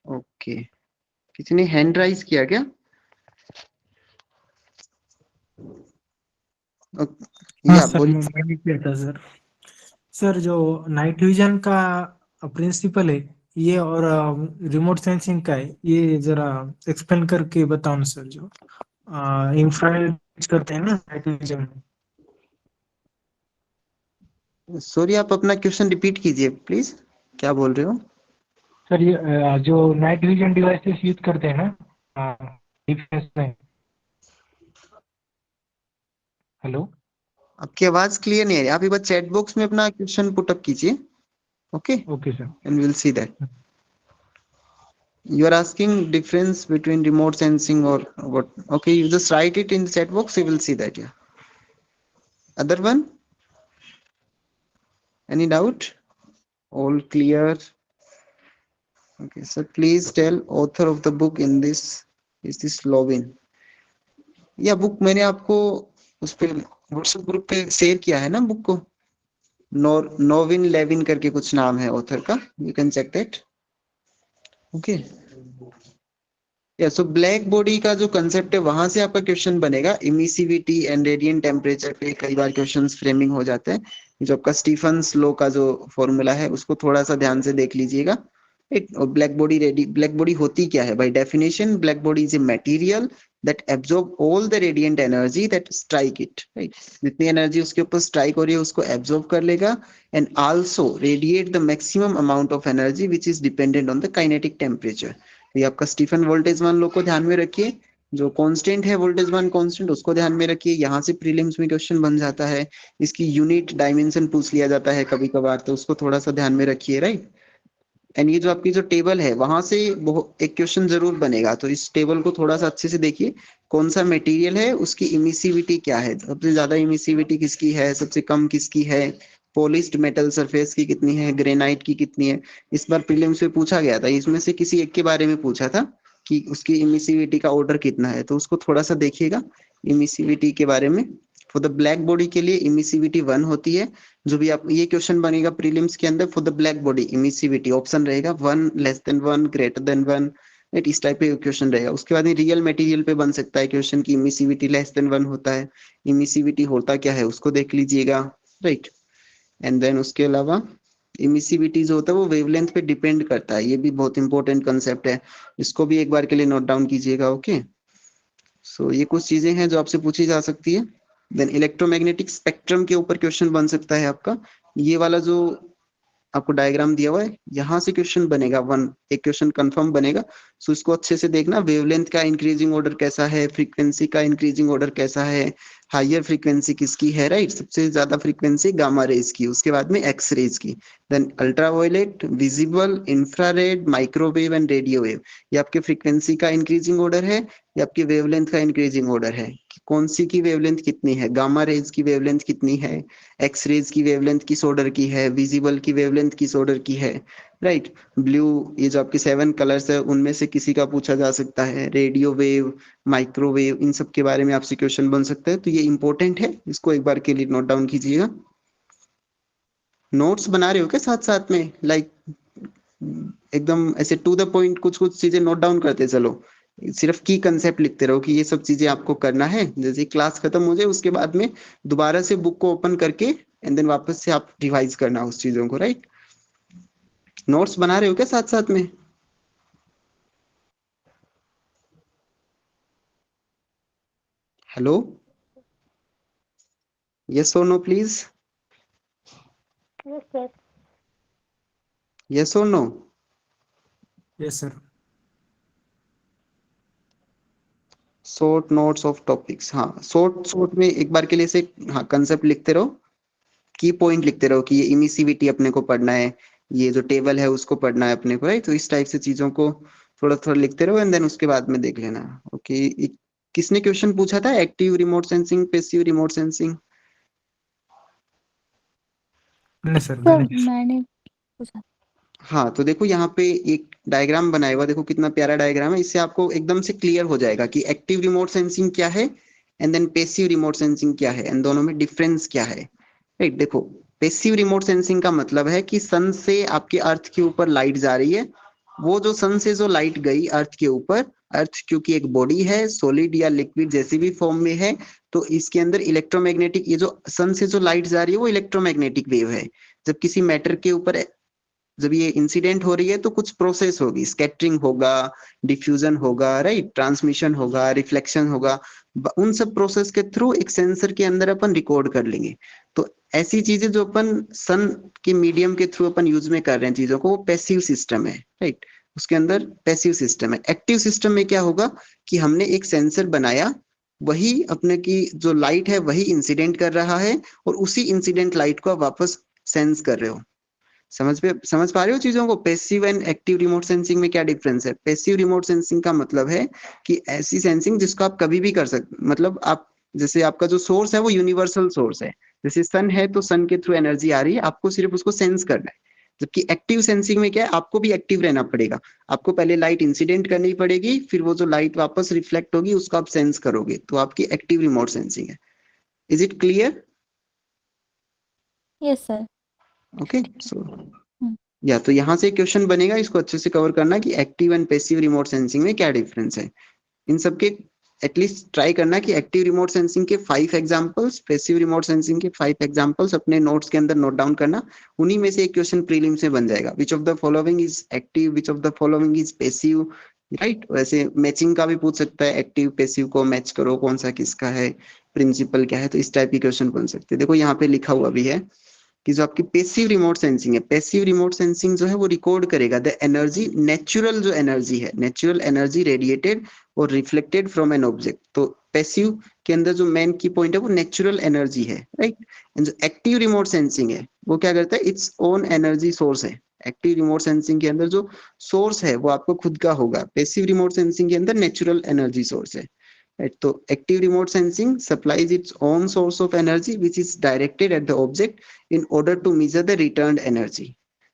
ओके। किसी ने हैंड राइज किया क्या? हाँ या सर, बोलिए। मैंने किया था सर। सर जो नाइट विजन का प्रिंसिपल है ये और रिमोट सेंसिंग का है, ये जरा एक्सप्लेन करके बताओ ना सर। जो इंफ्रारेड करते हैं ना नाइट विजन में। सॉरी, आप अपना क्वेश्चन रिपीट कीजिए प्लीज, क्या बोल रहे हो? सर ये जो नाइट विजन डिवाइसेस यूज करते हैं ना डिफेंस में। हेलो। आपकी आवाज क्लियर नहीं आ रही, आप एक बार चैट बॉक्स में अपना क्वेश्चन पुट अप कीजिए, okay, okay sir. And will see that. You are asking difference between remote sensing or what? Okay, you just write it in the chat box, you will see that. Yeah. Other one? Any doubt? All clear? Okay, so please tell author of the book in this is this Lovin. या बुक मैंने आपको उस पे व्हाट्सएप ग्रुप पे शेयर किया है ना बुक को, नोविन लेविन करके कुछ नाम है ऑथर का, you can check that, okay. या सो ब्लैक बॉडी का जो कंसेप्ट है वहां से आपका क्वेश्चन बनेगा, इमिसिविटी एंड रेडिएंट टेम्परेचर पे कई बार क्वेश्चंस फ्रेमिंग हो जाते हैं। जो आपका स्टीफन्स लॉ का जो फॉर्मूला है उसको थोड़ा सा ध्यान से देख लीजिएगा। ब्लैक बॉडी होती क्या है? By definition black body is a material that absorb all the radiant energy that strike it, right? जितनी एनर्जी उसके ऊपर स्ट्राइक हो रही है उसको एब्जॉर्ब कर लेगा and also radiate the maximum amount of energy which is dependent on the kinetic temperature। ये आपका स्टीफन वोल्टेजमान लॉ को ध्यान में रखिए, जो कांस्टेंट है वोल्टेजमान कांस्टेंट उसको ध्यान में रखिए। यहाँ से प्रीलिम्स में क्वेश्चन बन जाता है, इसकी यूनिट डायमेंशन पूछ लिया जाता है कभी कभार, तो उसको थोड़ा सा ध्यान में रखिए, राइट। एंड ये जो आपकी जो टेबल है वहां से एक क्वेश्चन जरूर बनेगा, तो इस टेबल को थोड़ा सा अच्छे से देखिए, कौन सा मटेरियल है, उसकी इमिसिविटी क्या है, सबसे ज्यादा इमिसिविटी किसकी है, सबसे कम किसकी है, पॉलिश्ड मेटल सरफेस की कितनी है, ग्रेनाइट की कितनी है। इस बार प्रीलिम्स में पूछा गया था, इसमें से किसी एक के बारे में पूछा था कि उसकी इमिसिविटी का ऑर्डर कितना है, तो उसको थोड़ा सा देखिएगा इमिसिविटी के बारे में। फॉर द ब्लैक बॉडी के लिए इमिसिविटी 1 होती है। जो भी आप ये क्वेश्चन बनेगा प्रीलिम्स के अंदर, for the black body emissivity option रहेगा 1, less than 1, greater than 1, right, इस टाइप का क्वेश्चन रहेगा। उसके बाद रियल मटेरियल पे बन सकता है क्वेश्चन की इमिसिविटी लेस देन 1 होता है, इमिसिविटी होता क्या है उसको देख लीजिएगा, राइट। एंड देन उसके अलावा इमिसिविटी जो होता है वो वेवलेंथ पे डिपेंड करता है, ये भी बहुत इंपॉर्टेंट कंसेप्ट है, इसको भी एक बार के लिए नोट डाउन कीजिएगा, ओके। सो ये कुछ चीजें हैं जो आपसे पूछी जा सकती है। देन इलेक्ट्रोमैग्नेटिक स्पेक्ट्रम के ऊपर क्वेश्चन बन सकता है आपका, ये वाला जो आपको डायग्राम दिया हुआ है यहाँ से क्वेश्चन बनेगा, एक क्वेश्चन कंफर्म बनेगा। सो इसको अच्छे से देखना, वेवलेंथ का इंक्रीजिंग ऑर्डर कैसा है, फ्रीक्वेंसी का इंक्रीजिंग ऑर्डर कैसा है, हायर फ्रीक्वेंसी किसकी है, राइट, सबसे ज्यादा फ्रीक्वेंसी गामा रेज की, उसके बाद में एक्स रेज की, then ultraviolet, visible, infrared, microwave and radio wave. ये आपके फ्रीक्वेंसी का इंक्रीजिंग ऑर्डर है, ये आपकी वेवलेंथ का इंक्रीजिंग ऑर्डर है कि कौन सी की वेवलेंथ कितनी है, गामा रेज की वेवलेंथ कितनी है, एक्स रेज की वेवलेंथ किस ऑर्डर की है, विजिबल की वेवलेंथ किस ऑर्डर की है, राइट। ब्लू, ये जो आपके 7 कलर्स है उनमें से किसी का पूछा जा सकता है, रेडियो वेव, माइक्रोवेव, इन सब के बारे में आपसे क्वेश्चन बन सकता है। तो ये इंपॉर्टेंट है, इसको एक बार के लिए नोट डाउन कीजिएगा। नोट्स बना रहे हो क्या साथ साथ में, लाइक एकदम ऐसे टू द पॉइंट कुछ कुछ चीजें नोट डाउन करते चलो, सिर्फ की कंसेप्ट लिखते रहो कि ये सब चीजें आपको करना है। जैसे क्लास खत्म हो जाए उसके बाद में दोबारा से बुक को ओपन करके एंड देन वापस से आप रिवाइज करना उस चीजों को, राइट। नोट्स बना रहे हो क्या साथ साथ में? हेलो, यस और no please, yes sir. Yes और no? Yes sir. Short notes of topics, हाँ शॉर्ट शॉर्ट में एक बार के लिए से हाँ कंसेप्ट लिखते रहो, की पॉइंट लिखते रहो कि ये इमिसिविटी अपने को पढ़ना है, ये जो टेबल है उसको पढ़ना है अपने को, राइट। तो इस टाइप से चीजों को थोड़ा थोड़ा लिखते रहो एंड देन उसके बाद में देख लेना। ओके, किसने क्वेश्चन पूछा था, active remote sensing, passive remote sensing? नहीं सर, सर मैंने। मैंने पूछा। हाँ तो देखो यहाँ पे एक डायग्राम बनाया हुआ, देखो कितना प्यारा डायग्राम है, इससे आपको एकदम से क्लियर हो जाएगा कि एक्टिव रिमोट सेंसिंग क्या है and then passive remote sensing क्या है एंड दोनों में डिफरेंस क्या है, राइट। देखो पैसिव रिमोट सेंसिंग का मतलब है कि सन से आपके अर्थ के ऊपर लाइट जा रही है, वो जो सन से जो लाइट गई अर्थ के ऊपर, अर्थ क्योंकि एक बॉडी है, सॉलिड या लिक्विड जैसी भी फॉर्म में है, तो इसके अंदर इलेक्ट्रोमैग्नेटिक, ये जो सन से जो लाइट जा रही है वो इलेक्ट्रोमैग्नेटिक वेव है। जब किसी मैटर के ऊपर जब ये इंसिडेंट हो रही है तो कुछ प्रोसेस होगी, स्कैटरिंग होगा, डिफ्यूजन होगा, राइट, ट्रांसमिशन होगा, रिफ्लेक्शन होगा, उन सब प्रोसेस के थ्रू एक सेंसर के अंदर अपन रिकॉर्ड कर लेंगे। तो ऐसी चीजें जो अपन सन के मीडियम के थ्रू अपन यूज में कर रहे हैं चीजों को, वो पैसिव सिस्टम है, राइट। उसके अंदर पैसिव सिस्टम है। एक्टिव सिस्टम में क्या होगा कि हमने एक सेंसर बनाया, वही अपने की जो लाइट है वही इंसिडेंट कर रहा है और उसी इंसिडेंट लाइट को आप वापस सेंस कर रहे हो। समझ पा रहे हो चीजों को? Passive and active remote sensing में क्या डिफरेंस है? पैसिव रिमोट सेंसिंग का मतलब है कि ऐसी सेंसिंग जिसको आप कभी भी कर सकते, मतलब आप जैसे आपका जो सोर्स है वो यूनिवर्सल सोर्स है, जैसे सन है तो सन के थ्रू एनर्जी आ रही है, आपको सिर्फ उसको सेंस करना है। जबकि एक्टिव सेंसिंग में क्या है, आपको भी एक्टिव रहना पड़ेगा, आपको पहले लाइट इंसिडेंट करनी पड़ेगी, फिर वो जो लाइट वापस रिफ्लेक्ट होगी उसको आप सेंस करोगे, तो आपकी एक्टिव रिमोट सेंसिंग है। Is it clear? Yes sir. Okay, so या तो यहाँ से क्वेश्चन बनेगा, इसको अच्छे से कवर करना कि active and passive remote sensing में क्या डिफरेंस है। इन सबके एटलीस्ट ट्राई करना कि एक्टिव रिमोट सेंसिंग के 5 एग्जांपल्स, पैसिव रिमोट सेंसिंग के 5 एग्जांपल्स अपने नोट्स के अंदर नोट डाउन करना, उन्हीं में से एक क्वेश्चन प्रीलिम्स में बन जाएगा। विच of the following is active, which of the following is passive, right. वैसे मैचिंग का भी पूछ सकता है, एक्टिव पैसिव को मैच करो, कौन सा किसका है, प्रिंसिपल क्या है, तो इस टाइप की क्वेश्चन बन सकते हैं। देखो यहाँ पे लिखा हुआ भी है कि जो आपकी पैसिव रिमोट सेंसिंग है, पैसिव रिमोट सेंसिंग जो है वो रिकॉर्ड करेगा द एनर्जी, नेचुरल जो एनर्जी है, नेचुरल एनर्जी रेडिएटेड और रिफ्लेक्टेड फ्रॉम एन ऑब्जेक्ट। तो पैसिव के अंदर जो मेन की पॉइंट है वो नेचुरल एनर्जी है, राइट। एंड जो एक्टिव रिमोट सेंसिंग है वो क्या करता है, इट्स ओन एनर्जी सोर्स है। एक्टिव रिमोट सेंसिंग के अंदर जो सोर्स है वो आपको खुद का होगा, पैसिव रिमोट सेंसिंग के अंदर नेचुरल एनर्जी सोर्स है, right? तो active remote sensing supplies its own source of energy which is directed at the object in order to measure the returned energy,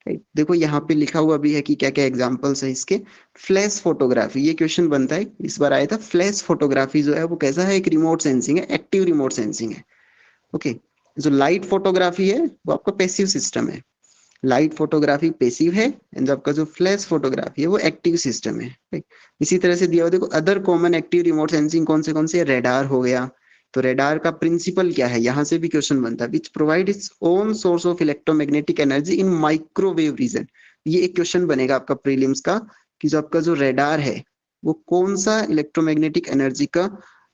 right? देखो यहाँ पे लिखा हुआ भी है कि क्या क्या एग्जांपल्स है इसके। फ्लैश फोटोग्राफी, ये क्वेश्चन बनता है, इस बार आया था। फ्लैश फोटोग्राफी जो है वो कैसा है, एक रिमोट सेंसिंग है, एक्टिव रिमोट सेंसिंग है। ओके, जो लाइट फोटोग्राफी है वो आपका पैसिव सिस्टम है, लाइट फोटोग्राफी पैसिव है एंड आपका जो फ्लैश फोटोग्राफी है वो एक्टिव सिस्टम है, right? इसी तरह से दिया हुआ देखो other common active remote sensing कौन से, रेडार हो गया। तो रेडार का प्रिंसिपल क्या है, यहाँ से भी क्वेश्चन बनता है, which provide its own source of electromagnetic energy in microwave region. ये एक क्वेश्चन बनेगा आपका प्रीलिम्स का कि जो आपका जो रेडार है वो कौन सा इलेक्ट्रोमैग्नेटिक एनर्जी का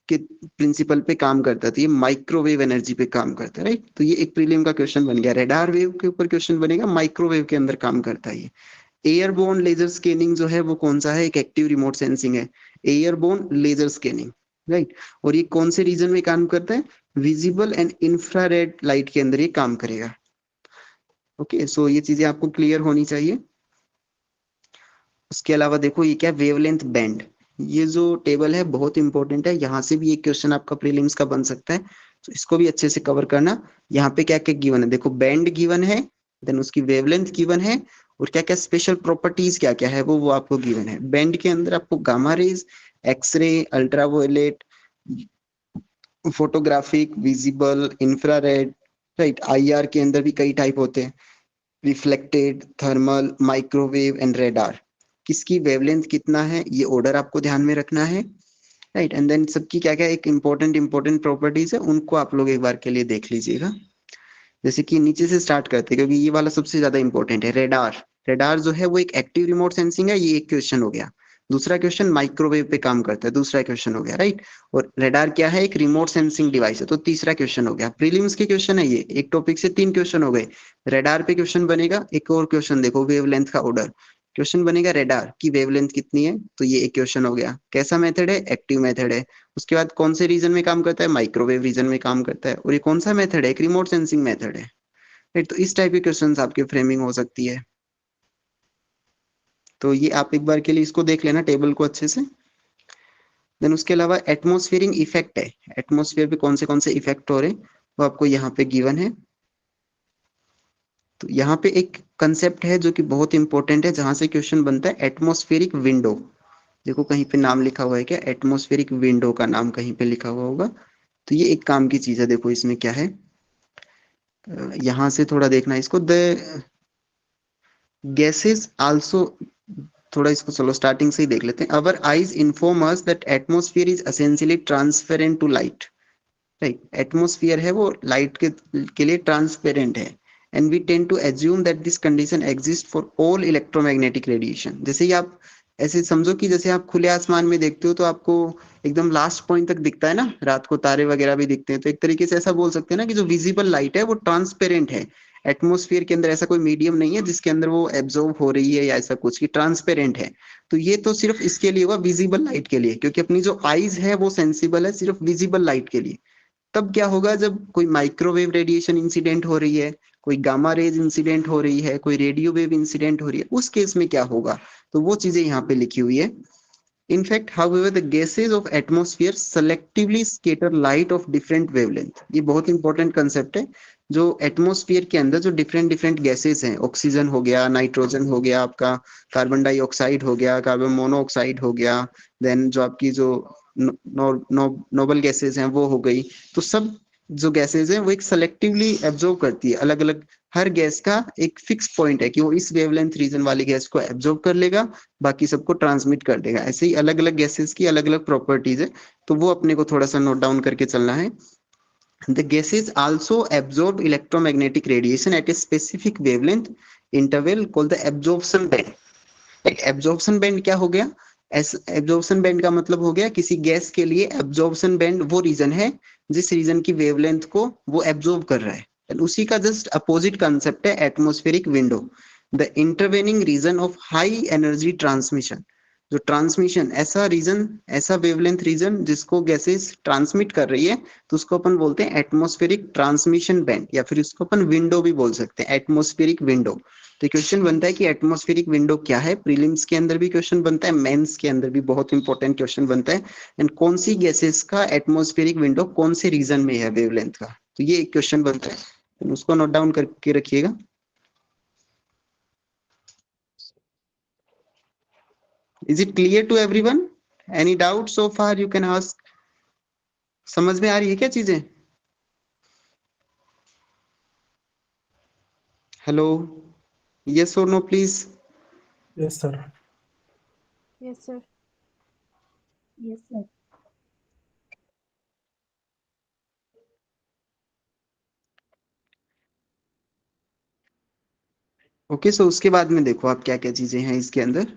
के प्रिंसिपल पे काम करता है, तो ये माइक्रोवेव एनर्जी पे काम करता है, राइट। तो ये एक प्रीलिम का क्वेश्चन बन गया, रेडार वेव के ऊपर क्वेश्चन बनेगा, माइक्रोवेव के अंदर काम करता है ये। एयरबोर्न लेजर स्कैनिंग जो है वो कौन सा है, एक एक्टिव रिमोट सेंसिंग है, एयरबोर्न लेजर स्कैनिंग, राइट। और ये कौन से रीजन में काम करता है, विजिबल एंड इंफ्रारेड लाइट के अंदर ये काम करेगा। ओके, सो ये चीजें आपको क्लियर होनी चाहिए। उसके अलावा देखो ये क्या, वेवलेंथ बैंड, ये जो टेबल है बहुत इंपॉर्टेंट है, यहाँ से भी एक क्वेश्चन आपका प्रीलिम्स का बन सकता है, तो इसको भी अच्छे से कवर करना। यहाँ पे क्या क्या गिवन है, देखो बैंड गिवन है, देन उसकी वेवलेंथ गिवन है, और क्या क्या स्पेशल प्रॉपर्टीज क्या क्या है वो आपको गिवन है। बैंड के अंदर आपको gamma rays, X-ray, ultraviolet, photographic, visible, infrared, right. IR के अंदर भी कई टाइप होते हैं, reflected, thermal, microwave and radar. किसकी वेवलेंथ कितना है, ये ऑर्डर आपको ध्यान में रखना है, राइट। एंड देन सबकी क्या क्या एक इंपॉर्टेंट प्रॉपर्टीज है, उनको आप लोग एक बार के लिए देख लीजिएगा। जैसे कि नीचे से स्टार्ट करते हैं, क्योंकि ये वाला सबसे ज्यादा इंपॉर्टेंट है। रेडार, रेडार जो है वो एक एक्टिव रिमोट सेंसिंग है, ये एक क्वेश्चन हो गया। दूसरा क्वेश्चन माइक्रोवेव पे काम करता है, दूसरा क्वेश्चन हो गया, राइट। और रेडार क्या है, एक रिमोट सेंसिंग डिवाइस है, तो तीसरा क्वेश्चन हो गया। प्रीलिम्स के क्वेश्चन है ये, एक टॉपिक से 3 क्वेश्चन हो गए। रेडार पे क्वेश्चन बनेगा, एक और क्वेश्चन देखो वेवलेंथ का ऑर्डर, क्वेश्चन बनेगा रेडार की वेवलेंथ कितनी है, तो ये एक क्वेश्चन हो गया। कैसा मेथड है, एक्टिव मेथड है। उसके बाद कौन से रीजन में काम करता है, माइक्रोवेव रीजन में काम करता है। और ये कौन सा मेथड है, एक रिमोट सेंसिंग मेथड है, राइट। तो इस टाइप के क्वेश्चंस आपके फ्रेमिंग हो सकती है। तो ये आप एक बार के लिए इसको देख लेना टेबल को अच्छे से। देन उसके अलावा एटमॉस्फेरिक इफेक्ट है, एटमॉस्फेयर पे कौन से इफेक्ट हो रहे हैं वो आपको यहाँ पे गिवन है। तो यहाँ पे एक कंसेप्ट है जो कि बहुत इंपॉर्टेंट है, जहां से क्वेश्चन बनता है, एटमॉस्फेरिक विंडो। देखो कहीं पे नाम लिखा हुआ है क्या, एटमॉस्फेरिक विंडो का नाम कहीं पे लिखा हुआ होगा, तो ये एक काम की चीज है। देखो इसमें क्या है, यहाँ से थोड़ा देखना इसको, द गैसेस आल्सो, थोड़ा इसको चलो स्टार्टिंग से ही देख लेते हैं। Our eyes inform us that atmosphere is essentially transparent to light, right. Atmosphere है वो लाइट के लिए ट्रांसपेरेंट है, and we tend to assume that this condition exist for all electromagnetic radiation. जैसे ही आप ऐसे समझो कि जैसे आप खुले आसमान में देखते हो तो आपको एकदम लास्ट पॉइंट तक दिखता है ना, रात को तारे वगैरह भी दिखते हैं, तो एक तरीके से ऐसा बोल सकते हैं ना कि जो विजिबल लाइट है वो ट्रांसपेरेंट है। एटमॉस्फेयर के अंदर ऐसा कोई मीडियम नहीं है जिसके अंदर वो एब्जॉर्ब हो रही है या ऐसा कुछ, कि ट्रांसपेरेंट है। तो ये तो सिर्फ इसके लिए हुआ, विजिबल लाइट के लिए, क्योंकि अपनी जो आईज है वो सेंसिबल है सिर्फ विजिबल लाइट के लिए। तब क्या होगा, जब कोई माइक्रोवेव रेडिएशन इंसिडेंट हो रही है, कोई गामा रेज इंसिडेंट हो रही है, कोई रेडियो वेव इंसिडेंट हो रही है, उस केस में क्या होगा, तो वो चीजें यहाँ पे लिखी हुई है। In fact, however, the gases of atmosphere selectively scatter light of different wavelength. ये बहुत इंपॉर्टेंट कंसेप्ट है। जो एटमॉस्फेयर के अंदर जो डिफरेंट डिफरेंट गैसेस हैं, ऑक्सीजन हो गया, नाइट्रोजन हो गया, आपका कार्बन डाइऑक्साइड हो गया, कार्बन मोनोऑक्साइड हो गया, देन जो आपकी जो नोबल गैसेस हैं वो हो गई। तो सब जो गैसेस हैं वो एक सेलेक्टिवली एब्जॉर्ब करती है, अलग अलग, हर गैस का एक फिक्स पॉइंट है कि वो इस वेवलेंथ रीजन वाली गैस को एब्जॉर्ब कर लेगा, बाकी सबको ट्रांसमिट कर देगा। ऐसे ही अलग अलग गैसेस की अलग अलग प्रॉपर्टीज है, तो वो अपने को थोड़ा सा नोट डाउन करके चलना है। The gases also absorb electromagnetic radiation at a specific wavelength interval called the absorption band. एक एब्जॉर्प्शन बैंड क्या हो गया, एब्जॉर्प्शन बैंड का मतलब हो गया किसी गैस के लिए एब्जॉर्प्शन बैंड वो रीजन है जिस रीजन की वेवलेंथ को वो एब्जॉर्ब कर रहा है। And उसी का जस्ट अपोजिट कंसेप्ट है atmospheric window, the intervening region of high energy transmission. जो ट्रांसमिशन, ऐसा रीजन, ऐसा वेवलेंथ रीजन जिसको गैसेस ट्रांसमिट कर रही है, तो उसको अपन बोलते हैं एटमॉस्फेरिक ट्रांसमिशन बैंड, या फिर उसको अपन विंडो भी बोल सकते हैं, एटमॉस्फेरिक विंडो। तो क्वेश्चन बनता है कि एटमॉस्फेरिक विंडो क्या है, प्रीलिम्स के अंदर भी क्वेश्चन बनता है, मेंस के अंदर भी बहुत इंपॉर्टेंट क्वेश्चन बनता है। एंड कौन सी गैसेस का एटमॉस्फेरिक विंडो कौन से रीजन में है वेवलेंथ का, तो ये एक क्वेश्चन बनता है, तो उसको नोट डाउन करके रखिएगा। Is it clear to everyone? Any doubt so far you can ask. समझ में आ रही है क्या चीजें? हेलो, यस और no please. Yes sir. Yes sir. Yes sir. Okay, so उसके बाद में देखो आप क्या क्या चीजें हैं इसके अंदर।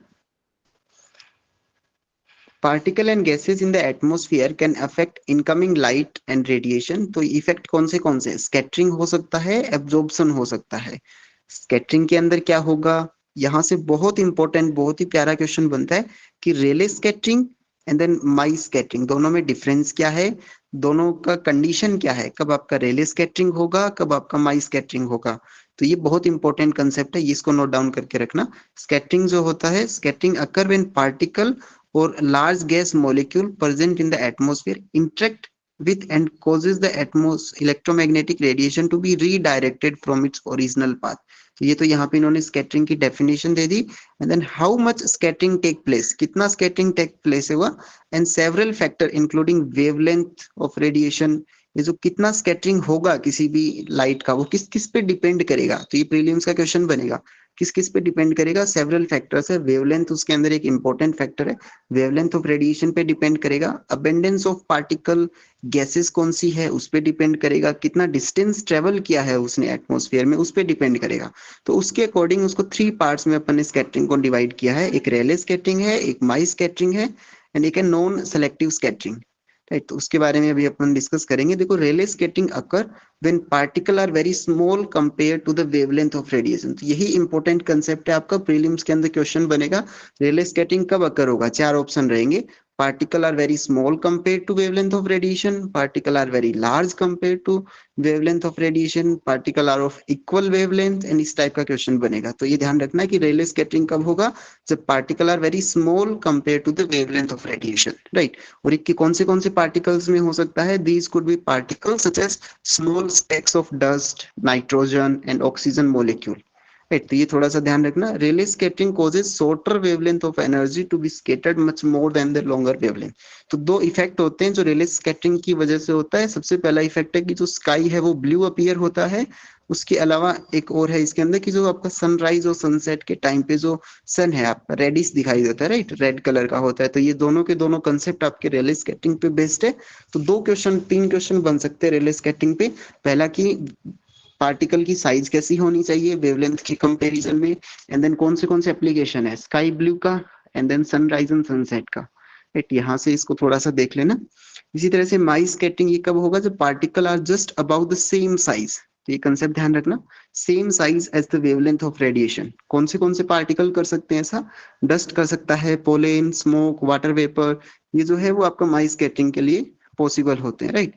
Particle and gases in the atmosphere can affect incoming light and radiation. तो इफेक्ट कौन से, स्कैटरिंग हो सकता है, एब्जॉर्प्शन हो सकता है। स्कैटरिंग के अंदर क्या होगा, यहाँ से बहुत इंपॉर्टेंट, बहुत ही प्यारा क्वेश्चन बनता है कि Rayleigh scattering and then Mie scattering, दोनों में डिफरेंस क्या है, दोनों का कंडीशन क्या है, कब आपका रेले स्कैटरिंग होगा, कब आपका माई स्कैटरिंग होगा। तो ये बहुत इंपॉर्टेंट कंसेप्ट है, ये इसको नोट डाउन करके रखना। स्कैटरिंग जो होता है, स्कैटरिंग अकर व्हेन पार्टिकल और large gas molecule present in the atmosphere interact with and causes the electromagnetic radiation to be redirected from its original path। तो ये तो यहाँ पे इन्होंने स्कैटरिंग की डेफिनेशन दे दी। And then how much scattering take place, कितना स्कैटरिंग टेक प्लेस हुआ, and several factor including wavelength of radiation. ये जो कितना स्कैटरिंग होगा किसी भी लाइट का, वो किस किस पे डिपेंड करेगा, तो ये प्रीलिम्स का क्वेश्चन बनेगा, किस किस पे डिपेंड करेगा। सेवरल फैक्टर्स है, वेवलेंथ उसके अंदर एक इंपॉर्टेंट फैक्टर है, वेवलेंथ ऑफ रेडिएशन पे डिपेंड करेगा, अबेंडेंस ऑफ पार्टिकल गैसेस कौन सी है उस पे डिपेंड करेगा, कितना डिस्टेंस ट्रेवल किया है उसने एटमॉस्फेयर में उस पे डिपेंड करेगा। तो उसके अकॉर्डिंग उसको 3 पार्ट्स में अपन ने स्कैटरिंग को डिवाइड किया है, एक रेले स्कैटरिंग है, एक माई स्कैटरिंग है, एंड एक है नॉन सेलेक्टिव स्कैटरिंग। राइट, तो उसके बारे में अभी अपन डिस्कस करेंगे। देखो, Rayleigh scattering occur when particle are very small compare to the wavelength of radiation. तो यही इंपॉर्टेंट कंसेप्ट है आपका, प्रीलिम्स के अंदर क्वेश्चन बनेगा। रेले स्कैटरिंग कब अकर होगा, 4 ऑप्शन रहेंगे। particle are very small compared to wavelength of radiation, particle are very large compared to wavelength of radiation, particle are of equal wavelength, and इस टाइप का क्वेश्चन बनेगा। तो ये ध्यान रखना है कि रेले स्कैटरिंग कब होगा, जब particle are very small compare to the wavelength of radiation. Right, और एक कौन से पार्टिकल्स में हो सकता है, these could be particles such as small specks of dust, nitrogen and oxygen molecule. Right, तो ये थोड़ा सा ध्यान रखना। Rayleigh scattering causes shorter wavelength of energy to be scattered much more than the longer wavelength. तो 2 इफेक्ट होते हैं जो रेले स्कैटरिंग की वजह से होता है। सबसे पहला इफेक्ट है कि जो स्काई है वो ब्लू अपीयर होता है। उसके अलावा एक और है इसके अंदर कि जो आपका सनराइज और सनसेट के टाइम पे जो सन है आपका रेडिश दिखाई देता है, राइट, रेड कलर का होता है। तो ये दोनों के दोनों कंसेप्ट आपके रेले स्कैटरिंग पे बेस्ड है। तो 3 क्वेश्चन बन सकते हैं रेले स्कैटरिंग पे। पहला कि पार्टिकल की साइज कैसी होनी चाहिए वेवलेंथ के कंपैरिजन में, एंड देन कौन से एप्लीकेशन है स्काई ब्लू का, and then sunrise and sunset का। राइट, यहाँ से इसको थोड़ा सा देख लेना। इसी तरह से माई स्कैटरिंग ये कब होगा, जब particle are just about the same size. तो ये कंसेप्ट ध्यान रखना, same size as the wavelength of radiation. कौन से पार्टिकल कर सकते हैं ऐसा, डस्ट कर सकता है, पोलेन, स्मोक, वाटर वेपर, ये जो है वो आपका माई स्कैटरिंग के लिए पॉसिबल होते हैं। राइट,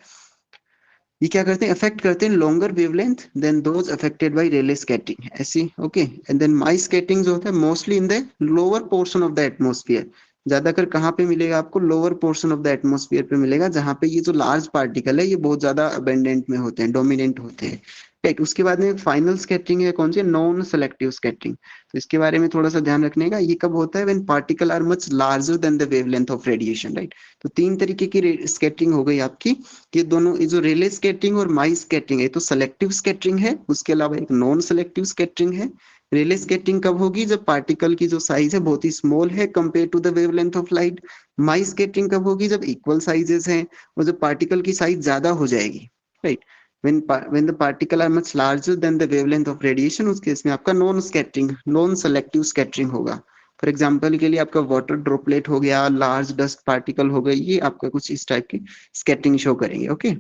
ये क्या करते हैं, अफेक्ट करते हैं longer wavelength than those affected by Rayleigh scattering, ऐसी। Okay, and then Mie scattering जो होता है mostly in the lower portion of the atmosphere. ज्यादातर कहाँ पे मिलेगा आपको, lower portion of the atmosphere पे मिलेगा, जहाँ पे ये जो लार्ज पार्टिकल है ये बहुत ज्यादा अबेंडेंट में होते हैं, डोमिनेंट होते हैं। राइट, उसके बाद में फाइनल स्कैटरिंग है कौन सी, नॉन सेलेक्टिव स्कैटरिंग। तो इसके बारे में थोड़ा सा ध्यान रखने का, ये कब होता है, when particle are much larger than the wavelength of radiation. Right, तो 3 तरीके की स्कैटरिंग हो गई आपकी। ये दोनों, ये जो रेले स्कैटरिंग और माई स्कैटरिंग है तो सेलेक्टिव स्कैटरिंग है, उसके अलावा एक नॉन सेलेक्टिव स्कैटरिंग है। रेले स्कैटरिंग कब होगी, जब पार्टिकल की जो साइज है बहुत ही स्मॉल है compare to the wavelength of light. Mie scattering कब होगी, जब इक्वल साइजेस हैं और जब पार्टिकल की साइज ज्यादा हो जाएगी। Right, when the particle are much larger than the wavelength of radiation, उस केस में आपका non scattering, non selective scattering होगा। फॉर एग्जाम्पल के लिए आपका वाटर ड्रॉपलेट हो गया, लार्ज डस्ट पार्टिकल हो गई, ये आपका कुछ इस टाइप की स्कैटरिंग शो करेंगे। ओके,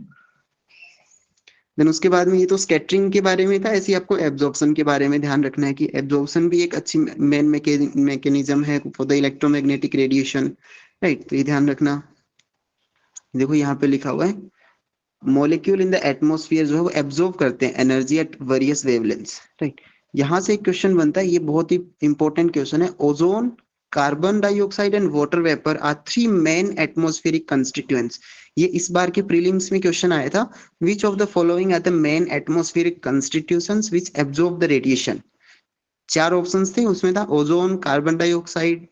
देन उसके बाद में ये तो स्कैटरिंग के बारे में था। ऐसे ही आपको एब्जॉर्प्शन के बारे में ध्यान रखना है कि एब्जॉर्प्शन भी एक अच्छी मेन मैकेनिज्म है for the electromagnetic radiation. Right, तो ये ध्यान रखना। देखो यहाँ पे लिखा हुआ है मॉलिक्यूल इन द एटमॉस्फेयर जो है वो एब्जॉर्ब करते हैं energy at various wavelengths. Right, यहाँ से एक क्वेश्चन बनता है, ये बहुत ही इंपॉर्टेंट क्वेश्चन है। Ozone, carbon dioxide and water vapour are 3 main atmospheric constituents. ये इस बार के प्रीलिम्स में क्वेश्चन आया था, which of the following are the main atmospheric constitutions which absorb the radiation. 4 options थे, उसमें था ozone, carbon dioxide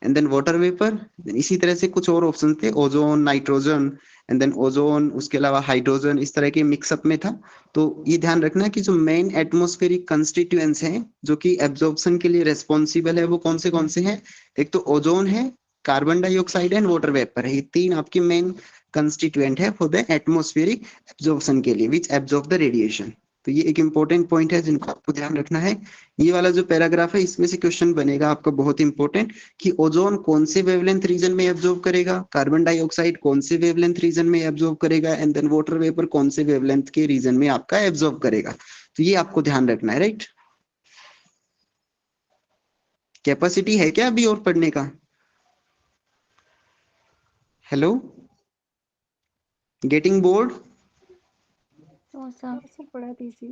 and then water vapour. इसी तरह से कुछ और ऑप्शन थे, ozone, nitrogen and then ozone, उसके अलावा हाइड्रोजन, इस तरह के मिक्सअप में था। तो ये ध्यान रखना कि जो मेन एटमॉस्फेरिक कंस्टिट्यूएंट्स हैं जो कि एब्जॉर्प्शन के लिए रेस्पॉन्सिबल है वो कौन से हैं, एक तो ओजोन है, carbon dioxide and water vapour है। ये 3 आपकी मेन कंस्टिट्यूएंट है फॉर द एटमॉस्फेरिक एब्जॉर्प्शन के लिए, विच एब्जॉर्ब द रेडिएशन। तो ये एक इंपॉर्टेंट पॉइंट है जिनको आपको ध्यान रखना है। ये वाला जो पैराग्राफ है इसमें से क्वेश्चन बनेगा आपका बहुत इंपॉर्टेंट, कि ओजोन कौन से वेवलेंथ रीजन में एब्जॉर्ब करेगा, कार्बन डाइऑक्साइड कौन से वेवलेंथ रीजन में एब्जॉर्ब करेगा, एंड देन वाटर वेपर कौन से वेवलेंथ के रीजन में आपका एब्जॉर्ब करेगा। तो ये आपको ध्यान रखना है। राइट, कैपेसिटी है क्या अभी और पढ़ने का? Hello, getting bored? तो सब पढ़ा दीजिए।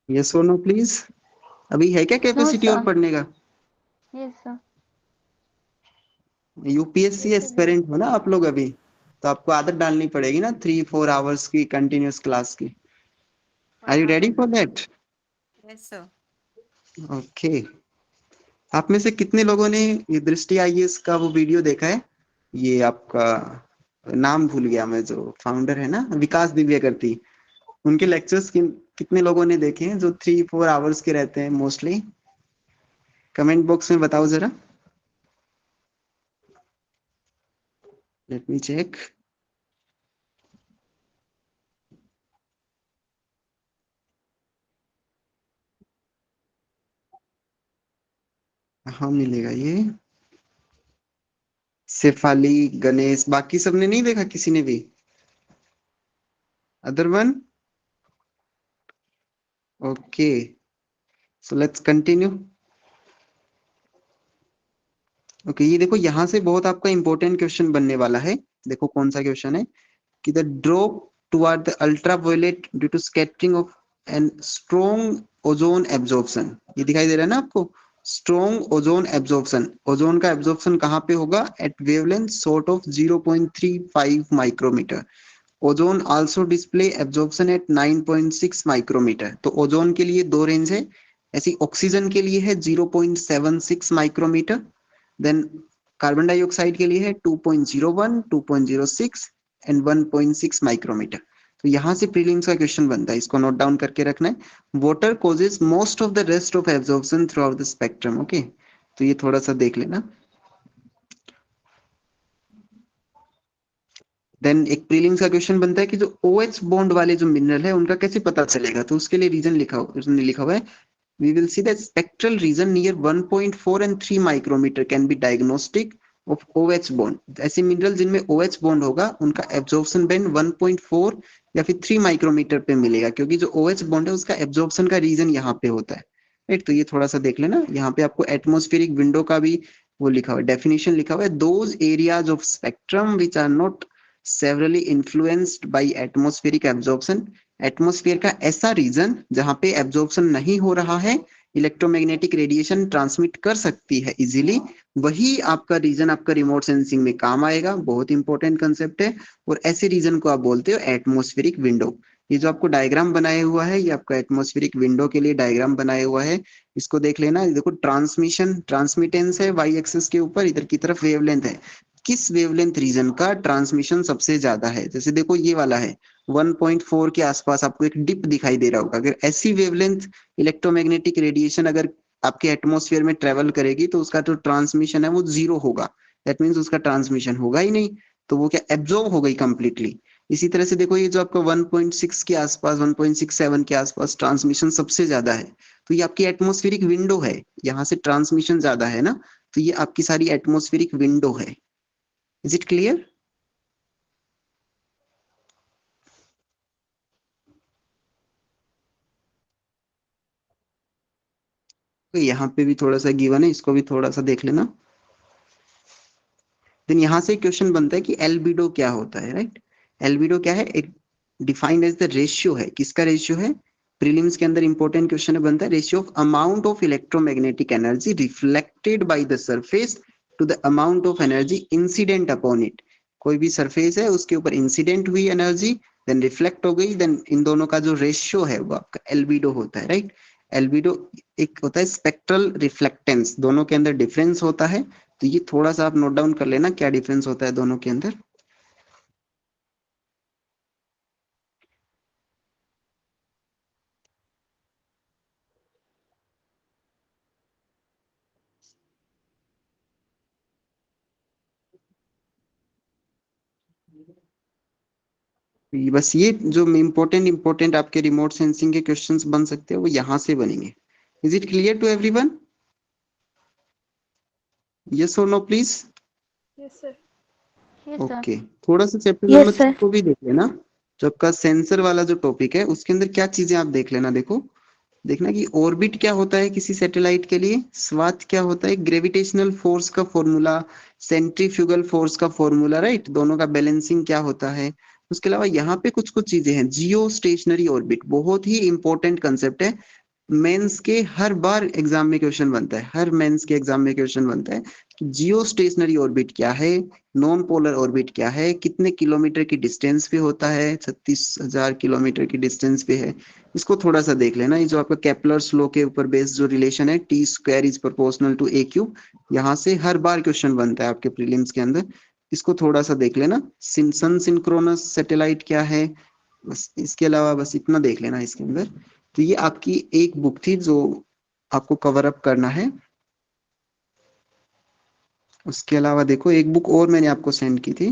यस और नो प्लीज। अभी है क्या कैपेसिटी और sir. पढ़ने का? Yes, sir. यूपीएससी एस्पिरेंट हो ना आप लोग अभी, तो आपको आदत डालनी पड़ेगी ना 3-4 आवर्स की कंटिन्यूअस क्लास की। Are you ready for that? Yes sir. Okay. आप में से कितने लोगों ने ये दृष्टि आईएएस का वो वीडियो देखा है? ये आपका नाम भूल गया मैं, जो फाउंडर है ना विकास दिव्या करती, उनके लेक्चर्स कितने लोगों ने देखे हैं जो 3-4 आवर्स के रहते हैं मोस्टली? कमेंट बॉक्स में बताओ जरा। Let me check. हाँ मिलेगा ये। शेफाली, गणेश, बाकी सबने नहीं देखा किसी ने भी? Other one? Okay, so let's continue. Okay, ये देखो यहाँ से बहुत आपका इंपॉर्टेंट क्वेश्चन बनने वाला है। देखो कौन सा क्वेश्चन है कि the drop toward the ultraviolet due to scattering of an strong ozone absorption. ये दिखाई दे रहा है ना आपको, स्ट्रॉन्ग ओजोन एब्जॉर्प्शन। ओजोन का एब्जॉर्प्शन कहाँ पे होगा? At wavelength short of 0.35 micrometer. Ozone also display absorption at 9.6 micrometer. तो ओजोन के लिए दो रेंज है, ऐसी ऑक्सीजन के लिए है 0.76 माइक्रोमीटर, देन कार्बन डाइऑक्साइड के लिए है 2.01, 2.06 एंड 1.6 माइक्रोमीटर। तो यहाँ से प्रीलिम्स का क्वेश्चन बनता है, इसको नोट डाउन करके रखना है। Water causes most of the rest of absorption through out the spectrum. Okay, तो ये थोड़ा सा देख लेना। देन एक प्रीलिम्स का क्वेश्चन बनता है कि जो OH बॉन्ड वाले जो मिनरल है उनका कैसे पता चलेगा? तो उसके लिए रीजन लिखा हुआ है, we will see that spectral region near 1.4 and 3 micrometer can be diagnostic of OH bond। ऐसे मिनरल जिनमें OH बॉन्ड होगा उनका एब्जॉर्प्शन बैंड 1.4 या फिर 3 माइक्रोमीटर पे मिलेगा, क्योंकि जो OH बॉन्ड है उसका एब्जॉर्प्शन का रीजन यहाँ पे होता है। राइट, तो ये थोड़ा सा देख लेना। यहाँ पे आपको एटमॉस्फेरिक विंडो का भी वो लिखा हुआ है, डेफिनेशन लिखा हुआ है, those areas of spectrum which are not severally influenced by atmospheric absorption। Atmosphere का ऐसा रीजन जहां पे एब्जॉर्प्शन नहीं हो रहा है, इलेक्ट्रोमैग्नेटिक रेडिएशन ट्रांसमिट कर सकती है इजीली, वही आपका रीजन आपका रिमोट सेंसिंग में काम आएगा। बहुत इंपॉर्टेंट कंसेप्ट है, और ऐसे रीजन को आप बोलते हो एटमॉस्फेरिक विंडो। ये जो आपको डायग्राम बनाया हुआ है, ये आपका एटमॉस्फेरिक विंडो के लिए डायग्राम बनाया हुआ है, इसको देख लेना। देखो ट्रांसमिशन, ट्रांसमिटेंस है वाई एक्सिस के ऊपर, इधर की तरफ वेवलेंथ है। किस वेवलेंथ रीजन का ट्रांसमिशन सबसे ज्यादा है? जैसे देखो ये वाला है 1.4 के आसपास, आपको एक डिप दिखाई दे रहा होगा। अगर ऐसी वेवलेंथ इलेक्ट्रोमैग्नेटिक रेडिएशन अगर आपके एटमॉस्फेयर में ट्रेवल करेगी तो उसका जो ट्रांसमिशन है वो 0 होगा। दैट मीन्स उसका ट्रांसमिशन होगा ही नहीं, तो वो क्या एब्जॉर्ब हो गई कंप्लीटली। इसी तरह से देखो ये जो आपका 1.6 के आसपास, 1.67 के आसपास ट्रांसमिशन सबसे ज्यादा है, तो ये आपकी एटमॉस्फेरिक विंडो है, यहाँ से ट्रांसमिशन ज्यादा है ना, तो ये आपकी सारी एटमॉस्फेरिक विंडो है। Is it clear? तो यहाँ पे भी थोड़ा सा गिवन है, इसको भी थोड़ा सा देख लेना। देन यहाँ से क्वेश्चन बनता है कि एल्बिडो क्या होता है, राइट? एल्बिडो क्या है? एक डिफाइंड एज द रेशियो है। किसका रेशियो है? प्रीलिम्स के अंदर इंपॉर्टेंट क्वेश्चन बनता है, ratio of amount of electromagnetic energy reflected by the surface to the amount of energy incident upon it. कोई भी सरफेस है उसके ऊपर इंसिडेंट हुई एनर्जी, देन रिफ्लेक्ट हो गई, देन इन दोनों का जो रेशियो है वो आपका एल्बिडो होता है, राइट? एल्बिडो एक होता है स्पेक्ट्रल रिफ्लेक्टेंस, दोनों के अंदर डिफरेंस होता है। तो ये थोड़ा सा आप नोट डाउन कर लेना क्या डिफरेंस होता है दोनों के अंदर। बस ये जो इम्पोर्टेंट आपके रिमोट सेंसिंग के क्वेश्चंस बन सकते हैं वो यहाँ से बनेंगे। Is it clear to everyone? Yes और no please. Yes, sir. Yes, sir. Okay, थोड़ा सा चैप्टर Yes, नंबर sir. 3 को भी देख लेना। जो आपका सेंसर वाला जो टॉपिक है उसके अंदर क्या चीजें आप देख लेना। देखो, देखना कि ऑर्बिट क्या होता है किसी सैटेलाइट के लिए, स्वाथ क्या होता है, ग्रेविटेशनल फोर्स का फॉर्मूला, सेंट्रीफ्यूगल फोर्स का फॉर्मूला, राइट? दोनों का बैलेंसिंग क्या होता है, उसके अलावा यहाँ पे कुछ कुछ चीजें हैं। जियो स्टेशनरी ऑर्बिट बहुत ही इंपॉर्टेंट कंसेप्ट है, मेंस के हर बार एग्जाम में क्वेश्चन बनता है, हर मेंस के एग्जाम में क्वेश्चन बनता है कि जियो स्टेशनरी ऑर्बिट क्या है, नॉन पोलर ऑर्बिट क्या है, कितने किलोमीटर की डिस्टेंस पे होता है, 36,000 किलोमीटर की डिस्टेंस पे है। इसको थोड़ा सा देख लेना, ये जो आपका केपलर्स लॉ के ऊपर बेस्ड जो रिलेशन है, T square is proportional to a cube, यहाँ से हर बार क्वेश्चन बनता है आपके प्रीलिम्स के अंदर। इसको थोड़ा सा देख लेना। सन सिंक्रोनस सैटेलाइट क्या है, बस इसके अलावा बस इतना देख लेना इसके अंदर। तो ये आपकी एक बुक थी जो आपको कवर अप करना है। उसके अलावा देखो एक बुक और मैंने आपको सेंड की थी,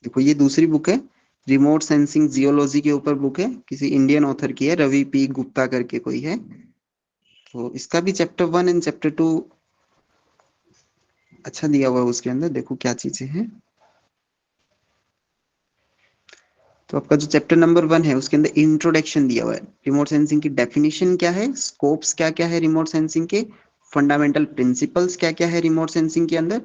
देखो ये दूसरी बुक है, रिमोट सेंसिंग जियोलॉजी के ऊपर बुक है, किसी इंडियन ऑथर की है, रवि पी गुप्ता करके कोई है। तो इसका भी चैप्टर 1 एंड चैप्टर 2 अच्छा दिया हुआ है, उसके अंदर देखो क्या चीजें हैं। तो आपका जो चैप्टर नंबर 1 है उसके अंदर इंट्रोडक्शन दिया हुआ है, रिमोट सेंसिंग की डेफिनेशन क्या है, स्कोप्स क्या क्या है रिमोट सेंसिंग के, फंडामेंटल प्रिंसिपल्स क्या क्या है रिमोट सेंसिंग के अंदर,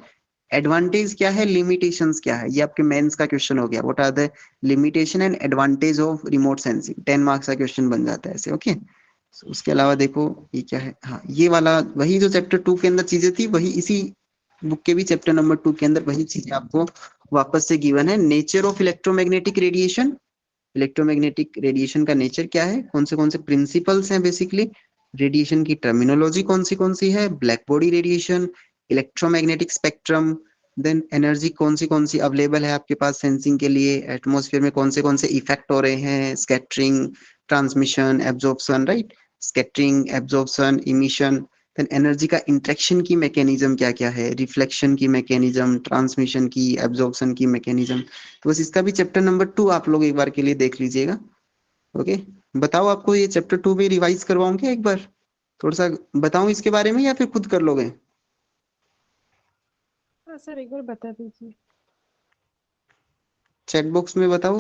एडवांटेज क्या है, लिमिटेशंस क्या है। ये आपके मेंस का क्वेश्चन हो गया, what are the limitation and advantage of remote sensing, 10 marks का क्वेश्चन बन जाता है ऐसे। ओके उसके अलावा देखो ये क्या है, हाँ ये वाला वही जो चैप्टर 2 के अंदर चीजें थी, वही इसी बुक के भी चैप्टर नंबर 2 के अंदर वही चीजें आपको वापस से गिवन है। Nature of electromagnetic radiation, electromagnetic radiation का नेचर क्या है, कौन से प्रिंसिपल्स हैं बेसिकली, रेडिएशन की टर्मिनोलॉजी कौन सी है, black body radiation, electromagnetic spectrum, then energy कौन सी अवेलेबल है आपके पास सेंसिंग के लिए, एटमॉस्फेयर में कौन से इफेक्ट हो रहे हैं, scattering, transmission, absorption, right, scattering, absorption, emission, then energy का इंटरेक्शन की मैकेनिज्म क्या क्या है, रिफ्लेक्शन की मैकेनिज्म, ट्रांसमिशन की, एब्जॉर्प्शन की मैकेनिज्म। तो बस इसका भी चैप्टर नंबर 2 आप लोग एक बार के लिए देख लीजिएगा। ओके बताओ आपको ये चैप्टर 2 भी रिवाइज करवाऊं क्या एक बार, थोड़ा सा बताऊं इसके बारे में या फिर खुद कर लोगे? हाँ सर, एक बार बता दीजिए। चैट बॉक्स में बताओ।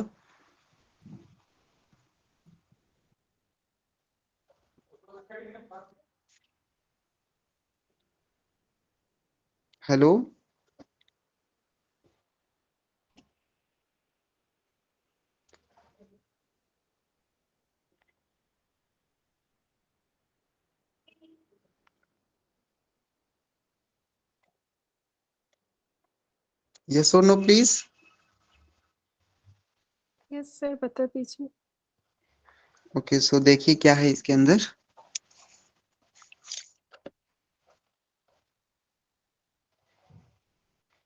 हेलो यस और नो प्लीज। यस सर, बता दीजिए। ओके सो देखिए क्या है इसके अंदर,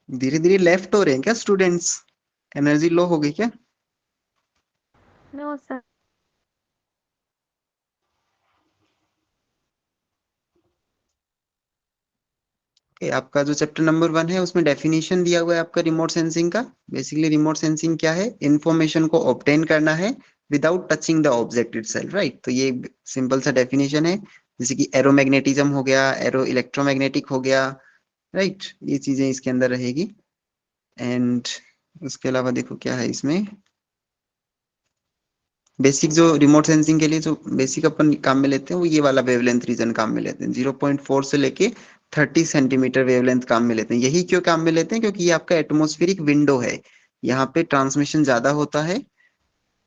धीरे धीरे लेफ्ट हो रहे हैं क्या स्टूडेंट्स, एनर्जी लो हो गई क्या? No sir. आपका जो चैप्टर नंबर 1 है उसमें डेफिनेशन दिया हुआ है आपका रिमोट सेंसिंग का। बेसिकली रिमोट सेंसिंग क्या है, इंफॉर्मेशन को ऑब्टेन करना है without touching the object itself, right. तो ये सिंपल सा डेफिनेशन है, जैसे कि एरोमैग्नेटिज्म हो गया, एरो इलेक्ट्रोमैग्नेटिक हो गया, राइट, ये चीजें इसके अंदर रहेगी। एंड उसके अलावा देखो क्या है इसमें, बेसिक जो रिमोट सेंसिंग के लिए जो बेसिक अपन काम में लेते हैं वो ये वाला वेवलेंथ रीजन काम में लेते हैं, 0.4 से लेके 30 सेंटीमीटर वेवलेंथ काम में लेते हैं। यही क्यों काम में लेते हैं, क्योंकि ये आपका एटमॉस्फेरिक विंडो है, यहाँ पे ट्रांसमिशन ज्यादा होता है,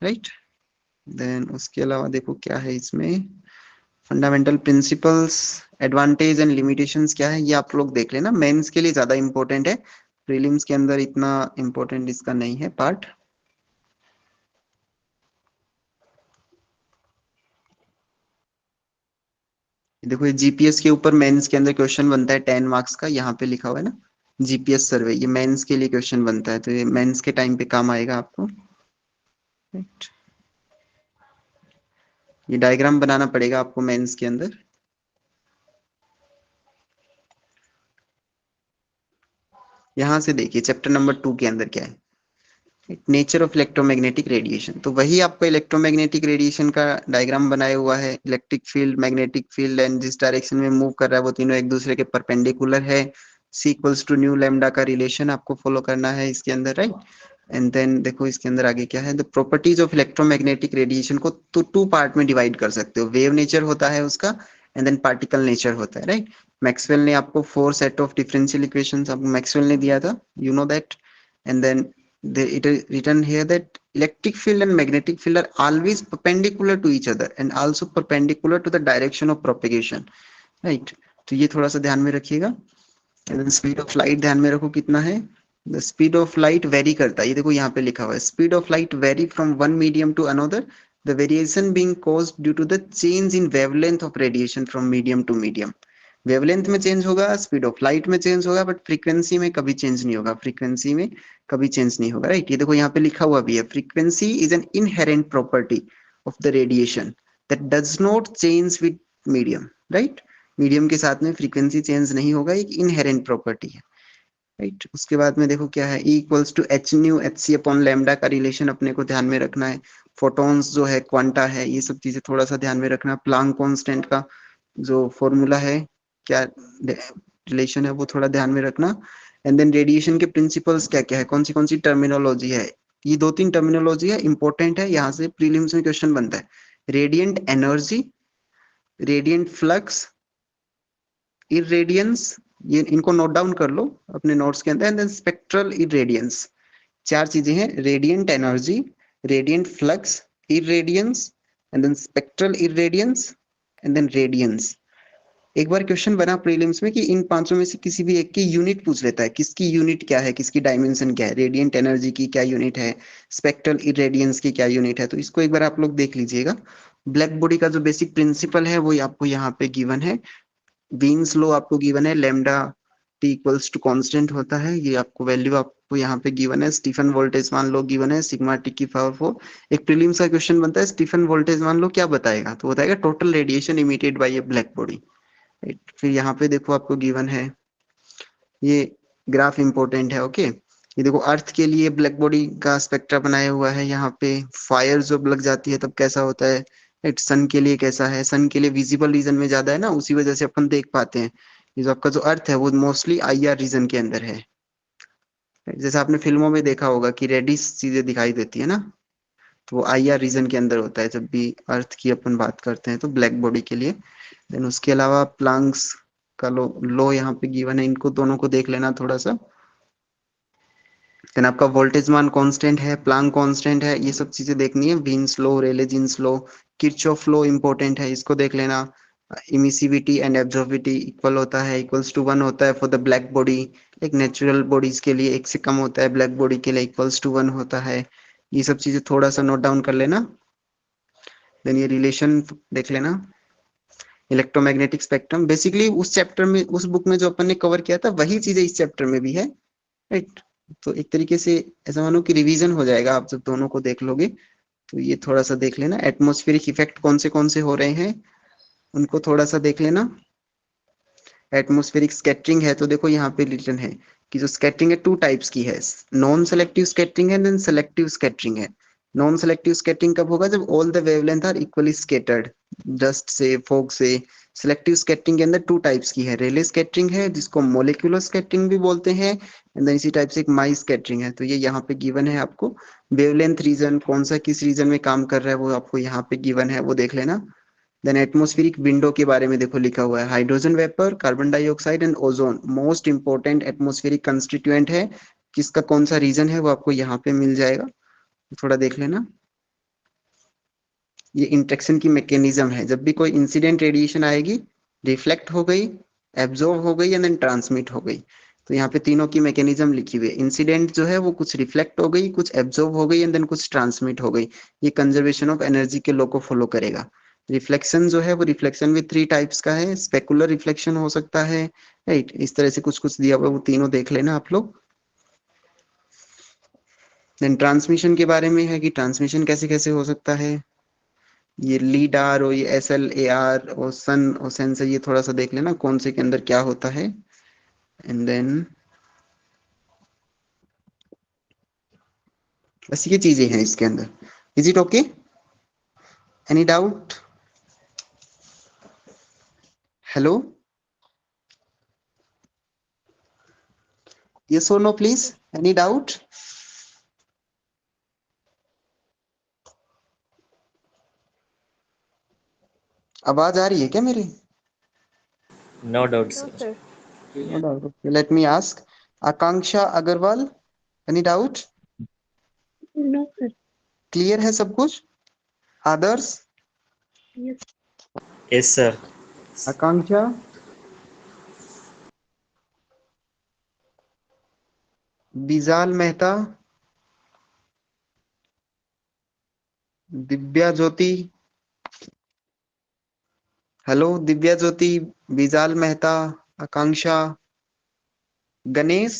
राइट। देन उसके अलावा देखो क्या है इसमें, fundamental principles, advantage and limitations क्या है ये आप लोग देख लेना, मेंस के लिए ज्यादा इंपॉर्टेंट है, प्रीलिम्स के अंदर इतना इंपॉर्टेंट इसका नहीं है पार्ट। देखो ये जीपीएस के ऊपर मेंस के अंदर क्वेश्चन बनता है 10 मार्क्स का, यहाँ पे लिखा हुआ है ना जीपीएस सर्वे, ये मेंस के लिए क्वेश्चन बनता है, तो ये मेंस के टाइम पे काम आएगा आपको, राइट। ये डायग्राम बनाना पड़ेगा आपको मेंस के अंदर। यहाँ से देखिए चैप्टर नंबर 2 के अंदर क्या है, नेचर ऑफ इलेक्ट्रोमैग्नेटिक रेडिएशन। तो वही आपको इलेक्ट्रोमैग्नेटिक रेडिएशन का डायग्राम बनाया हुआ है, electric field, magnetic field and जिस डायरेक्शन में मूव कर रहा है वो तीनों एक दूसरे के परपेंडिकुलर है, सी इक्वल्स टू न्यू लैम्डा का रिलेशन आपको फॉलो करना है इसके अंदर, राइट। एंड देन देखो इसके अंदर आगे क्या है, the properties of electromagnetic radiation को तो 2 पार्ट में डिवाइड कर सकते हो, वेव नेचर होता है उसका एंड देन पार्टिकल नेचर होता है, राइट। मैक्सवेल ने आपको 4 सेट ऑफ डिफरेंशियल इक्वेशंस आपको मैक्सवेल ने दिया था, you know that. And then it is written here that electric field and magnetic field are always perpendicular to each other and also perpendicular to the direction of propagation, right। तो ये थोड़ा सा ध्यान में रखिएगा। स्पीड ऑफ लाइट ध्यान में रखो कितना है, the speed of light vary करता है, ये देखो यहाँ पे लिखा हुआ है, speed of light vary from one medium to another, the variation being caused due to the change in wavelength of radiation from medium to medium. Wavelength में चेंज होगा, स्पीड ऑफ लाइट में चेंज होगा, बट फ्रीक्वेंसी में कभी चेंज नहीं होगा, फ्रीक्वेंसी में कभी चेंज नहीं होगा, राइट। ये देखो यहाँ पे लिखा हुआ भी है, frequency is an inherent property of the radiation that does not change with medium, right. Medium के साथ में फ्रीक्वेंसी चेंज नहीं होगा, एक इनहेरेंट प्रॉपर्टी है, राइट। उसके बाद में देखो क्या है, E equals to H nu h C upon lambda का रिलेशन अपने को ध्यान में रखना है। फोटॉन्स जो है, क्वांटा है, ये सब चीजें थोड़ा सा ध्यान में रखना। प्लांक कांस्टेंट का जो फॉर्मूला है, क्या रिलेशन है, वो थोड़ा ध्यान में रखना। एंड देन रेडिएशन के प्रिंसिपल्स क्या क्या है, कौन सी टर्मिनोलॉजी है, ये 2-3 टर्मिनोलॉजी है, इंपॉर्टेंट है, यहाँ से प्रीलिम्स में क्वेश्चन बनता है। Radiant energy, radiant flux, irradiance, ये इनको नोट डाउन कर लो अपने नोट्स के अंदर। एंड देन स्पेक्ट्रल इरेडियंस, 4 चीजें हैं, radiant energy, radiant flux, irradiance, and then spectral irradiance, and then radiance. एक बार क्वेश्चन बना प्रीलिम्स में कि इन पांचों में से किसी भी एक की यूनिट पूछ लेता है, किसकी यूनिट क्या है, किसकी डायमेंशन क्या है, रेडिएंट एनर्जी की क्या यूनिट है, स्पेक्ट्रल इरेडियंस की क्या यूनिट है। तो इसको एक बार आप लोग देख लीजिएगा। ब्लैक बॉडी का जो बेसिक प्रिंसिपल है वो आपको यहाँ पे गिवन है। वीन्स लॉ आपको गिवन है, lambda T equals to constant होता है, ये आपको वैल्यू आपको यहाँ पे गिवन है। स्टीफन वोल्टेजमान लॉ गिवन है, सिग्मा टी की पावर 4। एक प्रीलिम्स का क्वेश्चन बनता है, स्टीफन वोल्टेजमान लॉ क्या बताएगा, तो बताएगा टोटल रेडिएशन इमिटेड बाय ए ब्लैक बॉडी, राइट। फिर यहाँ पे देखो आपको गिवन है, ये ग्राफ इंपॉर्टेंट है, ओके। ये देखो अर्थ के लिए ब्लैक बॉडी का स्पेक्ट्रा बनाया हुआ है, यहाँ पे फायर जब लग जाती है तब कैसा होता है, राइट। सन के लिए कैसा है, सन के लिए विजिबल रीजन में ज्यादा है ना, उसी वजह से अपन देख पाते हैं। ये जो आपका जो अर्थ है वो मोस्टली IR रीजन के अंदर है, जैसे आपने फिल्मों में देखा होगा कि रेडिश चीजें दिखाई देती है ना, तो वो IR रीजन के अंदर होता है जब भी अर्थ की अपन बात करते हैं तो ब्लैक बॉडी के लिए। देन उसके अलावा प्लांक्स का लो यहाँ पे गिवन है, इनको दोनों को देख लेना थोड़ा सा। देन आपका वोल्टेज मान कांस्टेंट है, प्लांक कांस्टेंट है, ये सब चीजें देखनी है। वीन्स लो, रेले जीन्स लो, किरचॉफ लो इंपॉर्टेंट है, इसको देख लेना। इमिसिविटी एंड एब्जॉर्बिविटी इक्वल होता है, इक्वल्स टू 1 होता है फॉर द ब्लैक बॉडी। एक नेचुरल बॉडीज के लिए 1 से कम होता है, ब्लैक बॉडी के लिए इक्वल्स टू 1 होता है। ये सब चीजें थोड़ा सा नोट डाउन कर लेना। देन ये रिलेशन देख लेना। इलेक्ट्रोमैग्नेटिक स्पेक्ट्रम बेसिकली उस चैप्टर में, उस बुक में जो अपन ने कवर किया था वही चीजें इस चैप्टर में भी है, राइट। तो एक तरीके से ऐसा मानो कि रिवीजन हो जाएगा आप जब दोनों को देख लोगे, तो ये थोड़ा सा देख लेना। एटमॉस्फेरिक इफेक्ट कौन से हो रहे हैं उनको थोड़ा सा देख लेना। एटमॉस्फेरिक स्कैटरिंग है तो देखो यहाँ पे रिटर्न है कि जो स्कैटरिंग है 2 टाइप्स की है, नॉन सेलेक्टिव स्कैटरिंग है, देन सेलेक्टिव स्कैटरिंग है। नॉन सेलेक्टिव स्कैटरिंग कब होगा, जब all the wavelength are equally scattered, dust से, फॉग से। सेलेक्टिव स्कैटरिंग के अंदर 2 टाइप्स की है, रेले स्कैटरिंग है जिसको मोलिकुलर स्कैटरिंग भी बोलते हैं, एंड देन इसी टाइप से एक माई स्कैटरिंग है। तो ये यहाँ पे गिवन है आपको। वेवलेंथ रीजन कौन सा किस रीजन में काम कर रहा है वो आपको यहाँ पे गिवन है, वो देख लेना। देन एटमॉस्फेरिक विंडो के बारे में देखो लिखा हुआ है, hydrogen vapour, carbon dioxide and ozone most important atmospheric constituent है। किसका कौन सा रीजन है वो आपको यहाँ पे मिल जाएगा, थोड़ा देख लेना। ये इंटरेक्शन की मैकेनिज्म है, जब भी कोई इंसिडेंट रेडिएशन आएगी, रिफ्लेक्ट हो गई, एब्जॉर्ब हो गई एंड देन ट्रांसमिट हो गई। तो यहाँ पे तीनों की मैकेनिज्म लिखी हुई है। इंसिडेंट जो है वो कुछ रिफ्लेक्ट हो गई, कुछ एब्जॉर्ब हो गई एंड देन कुछ ट्रांसमिट हो गई। ये कंजर्वेशन ऑफ एनर्जी के लॉ को फॉलो करेगा। रिफ्लेक्शन जो है वो रिफ्लेक्शन भी 3 टाइप्स का है, स्पेकुलर रिफ्लेक्शन हो सकता है, राइट। इस तरह से कुछ दिया हुआ है, वो तीनों देख लेना आप लोग। देन ट्रांसमिशन के बारे में है कि ट्रांसमिशन कैसे कैसे हो सकता है, ये लीडार और ये SLAR और सन और सेंसर, ये थोड़ा सा देख लेना कौन से के अंदर क्या होता है। एंड देन बस ये चीजें हैं इसके अंदर। Is it okay, any doubt? Hello, yes और नो प्लीज, एनी डाउट? आवाज आ रही है क्या मेरी? No doubt, No, sir. sir. No doubt. Okay, let me ask. Akanksha Agarwal, any doubt? No, sir. Clear है सब कुछ? Others? Yes. Yes, sir. Akanksha, Bizal Mehta, Divya Jyoti, hello Divya Jyoti, Bijal Mehta, Akanksha, Ganesh,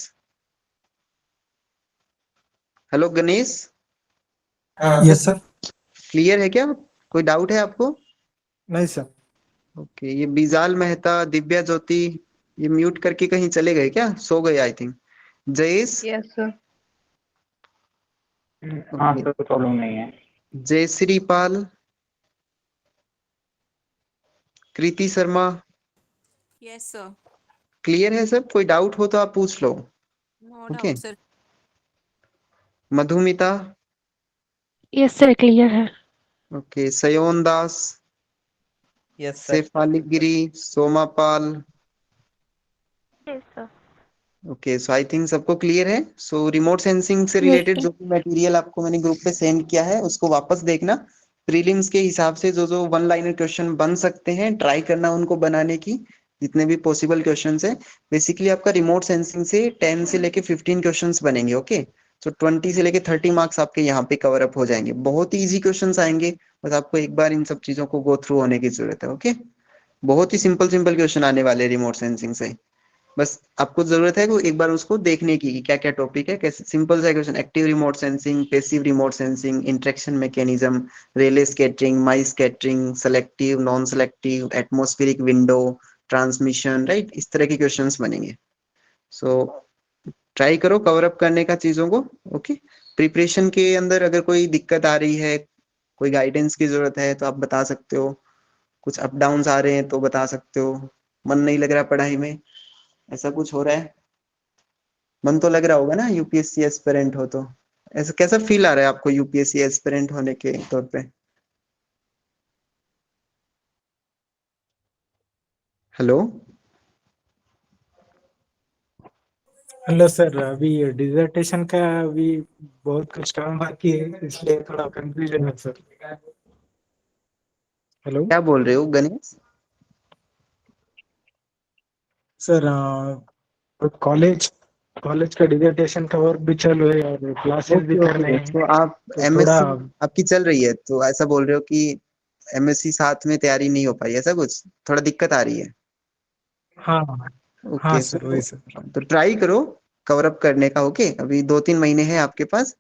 hello Ganesh, yes sir. Clear है क्या? कोई डाउट है आपको? नहीं सर। ओके, ये बिजाल मेहता, दिव्या ज्योति, ये म्यूट करके कहीं चले गए क्या? सो गए I think. Jayesh, Yes, sir. हाँ ओके, सर, कोई प्रॉब्लम नहीं है। Jayshree Pal, Kriti Sharma, Yes, sir. Clear है सब? कोई डाउट हो तो आप पूछ लो। No okay, doubt, sir. Madhumita, Yes, sir. Clear है। Okay, Sayon Das, yes sir. Shefali Giri, Soma Pal, Yes, sir. Okay, so I think सबको क्लियर है। सो रिमोट सेंसिंग से Yes, रिलेटेड sir. जो भी मटेरियल आपको मैंने ग्रुप पे सेंड किया है उसको वापस देखना। प्रीलिम्स के हिसाब से जो जो वन लाइनर क्वेश्चन बन सकते हैं ट्राई करना उनको बनाने की, जितने भी पॉसिबल क्वेश्चंस है। बेसिकली आपका रिमोट सेंसिंग से 10 से लेके 15 क्वेश्चंस बनेंगे। ओके, सो 20 से लेके 30 मार्क्स आपके यहाँ पे कवर अप हो जाएंगे। बहुत ही इजी क्वेश्चंस आएंगे, बस आपको एक बार इन सब चीजों को गो थ्रू होने की जरूरत है। ओके, बहुत ही सिंपल सिंपल क्वेश्चन आने वाले रिमोट सेंसिंग से। बस आपको जरूरत है कि एक बार उसको देखने की क्या क्या टॉपिक है, कैसे सिंपल सा question. Active remote sensing, passive remote sensing, interaction mechanism, Rayleigh scattering, Mie scattering, selective, non selective, atmospheric window, transmission, right, इस तरह के क्वेश्चंस बनेंगे। सो ट्राई करो कवर अप करने का चीजों को। ओके, प्रिपरेशन के अंदर अगर कोई दिक्कत आ रही है, कोई गाइडेंस की जरूरत है तो आप बता सकते हो। कुछ अप डाउन आ रहे हैं तो बता सकते हो। मन नहीं लग रहा पढ़ाई में, ऐसा कुछ हो रहा है? मन तो लग रहा होगा ना यूपीएससी एस्पिरेंट हो तो। ऐसा कैसा फील आ रहा है आपको यूपीएससी एस्पिरेंट होने के तौर पे? हेलो, हेलो सर, अभी डिसर्टेशन का अभी बहुत कुछ काम बाकी है, इसलिए थोड़ा कंफ्यूजन है सर। हेलो क्या बोल रहे हो गणेश? सर, कॉलेज कॉलेज का डिसर्टेशन का वर्क भी चालू है और क्लासेस भी ओके करने ओके, हैं, तो आप तो थोड़ा। एमएससी आपकी चल रही है तो ऐसा बोल रहे हो कि एमएससी साथ में तैयारी नहीं हो पाई, ऐसा कुछ थोड़ा दिक्कत आ रही है? हाँ हाँ ओके, सर, वही सर। तो ट्राई करो कवर अप करने का। ओके, अभी 2-3 महीने हैं आपके पास।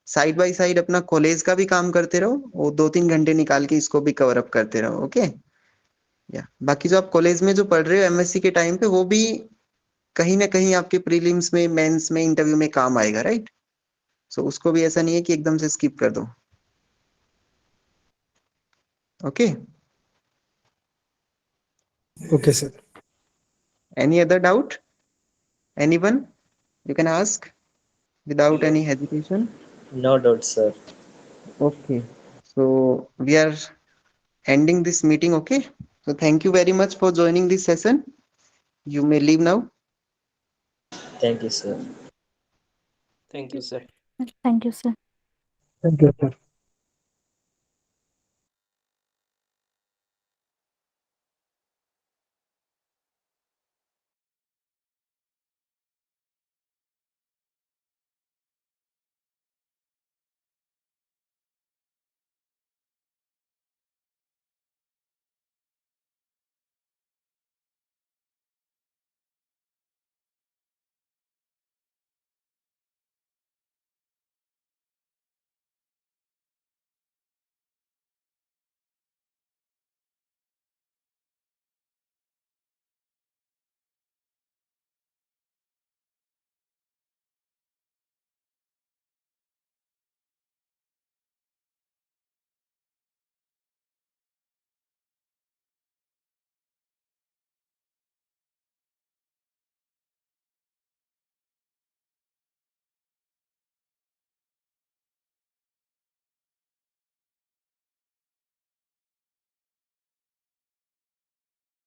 साइड बाय साइड अपना कॉलेज का भी काम करते रहो और 2-3 घंटे निकाल के इसको भी कवर अप करते रहो। ओके, या बाकी जो आप कॉलेज में जो पढ़ रहे हो एमएससी के टाइम पे, वो भी कहीं ना कहीं आपके प्रीलिम्स में, मेंस में, इंटरव्यू में काम आएगा, राइट? सो उसको भी ऐसा नहीं है कि एकदम से स्किप कर दो। Okay, okay sir. Any other doubt? Anyone, you can ask without any hesitation. No doubt, sir. Okay, so we are ending this meeting. Okay, so thank you very much for joining this session. You may leave now. Thank you, sir. Thank you sir. Thank you, sir. Thank you sir.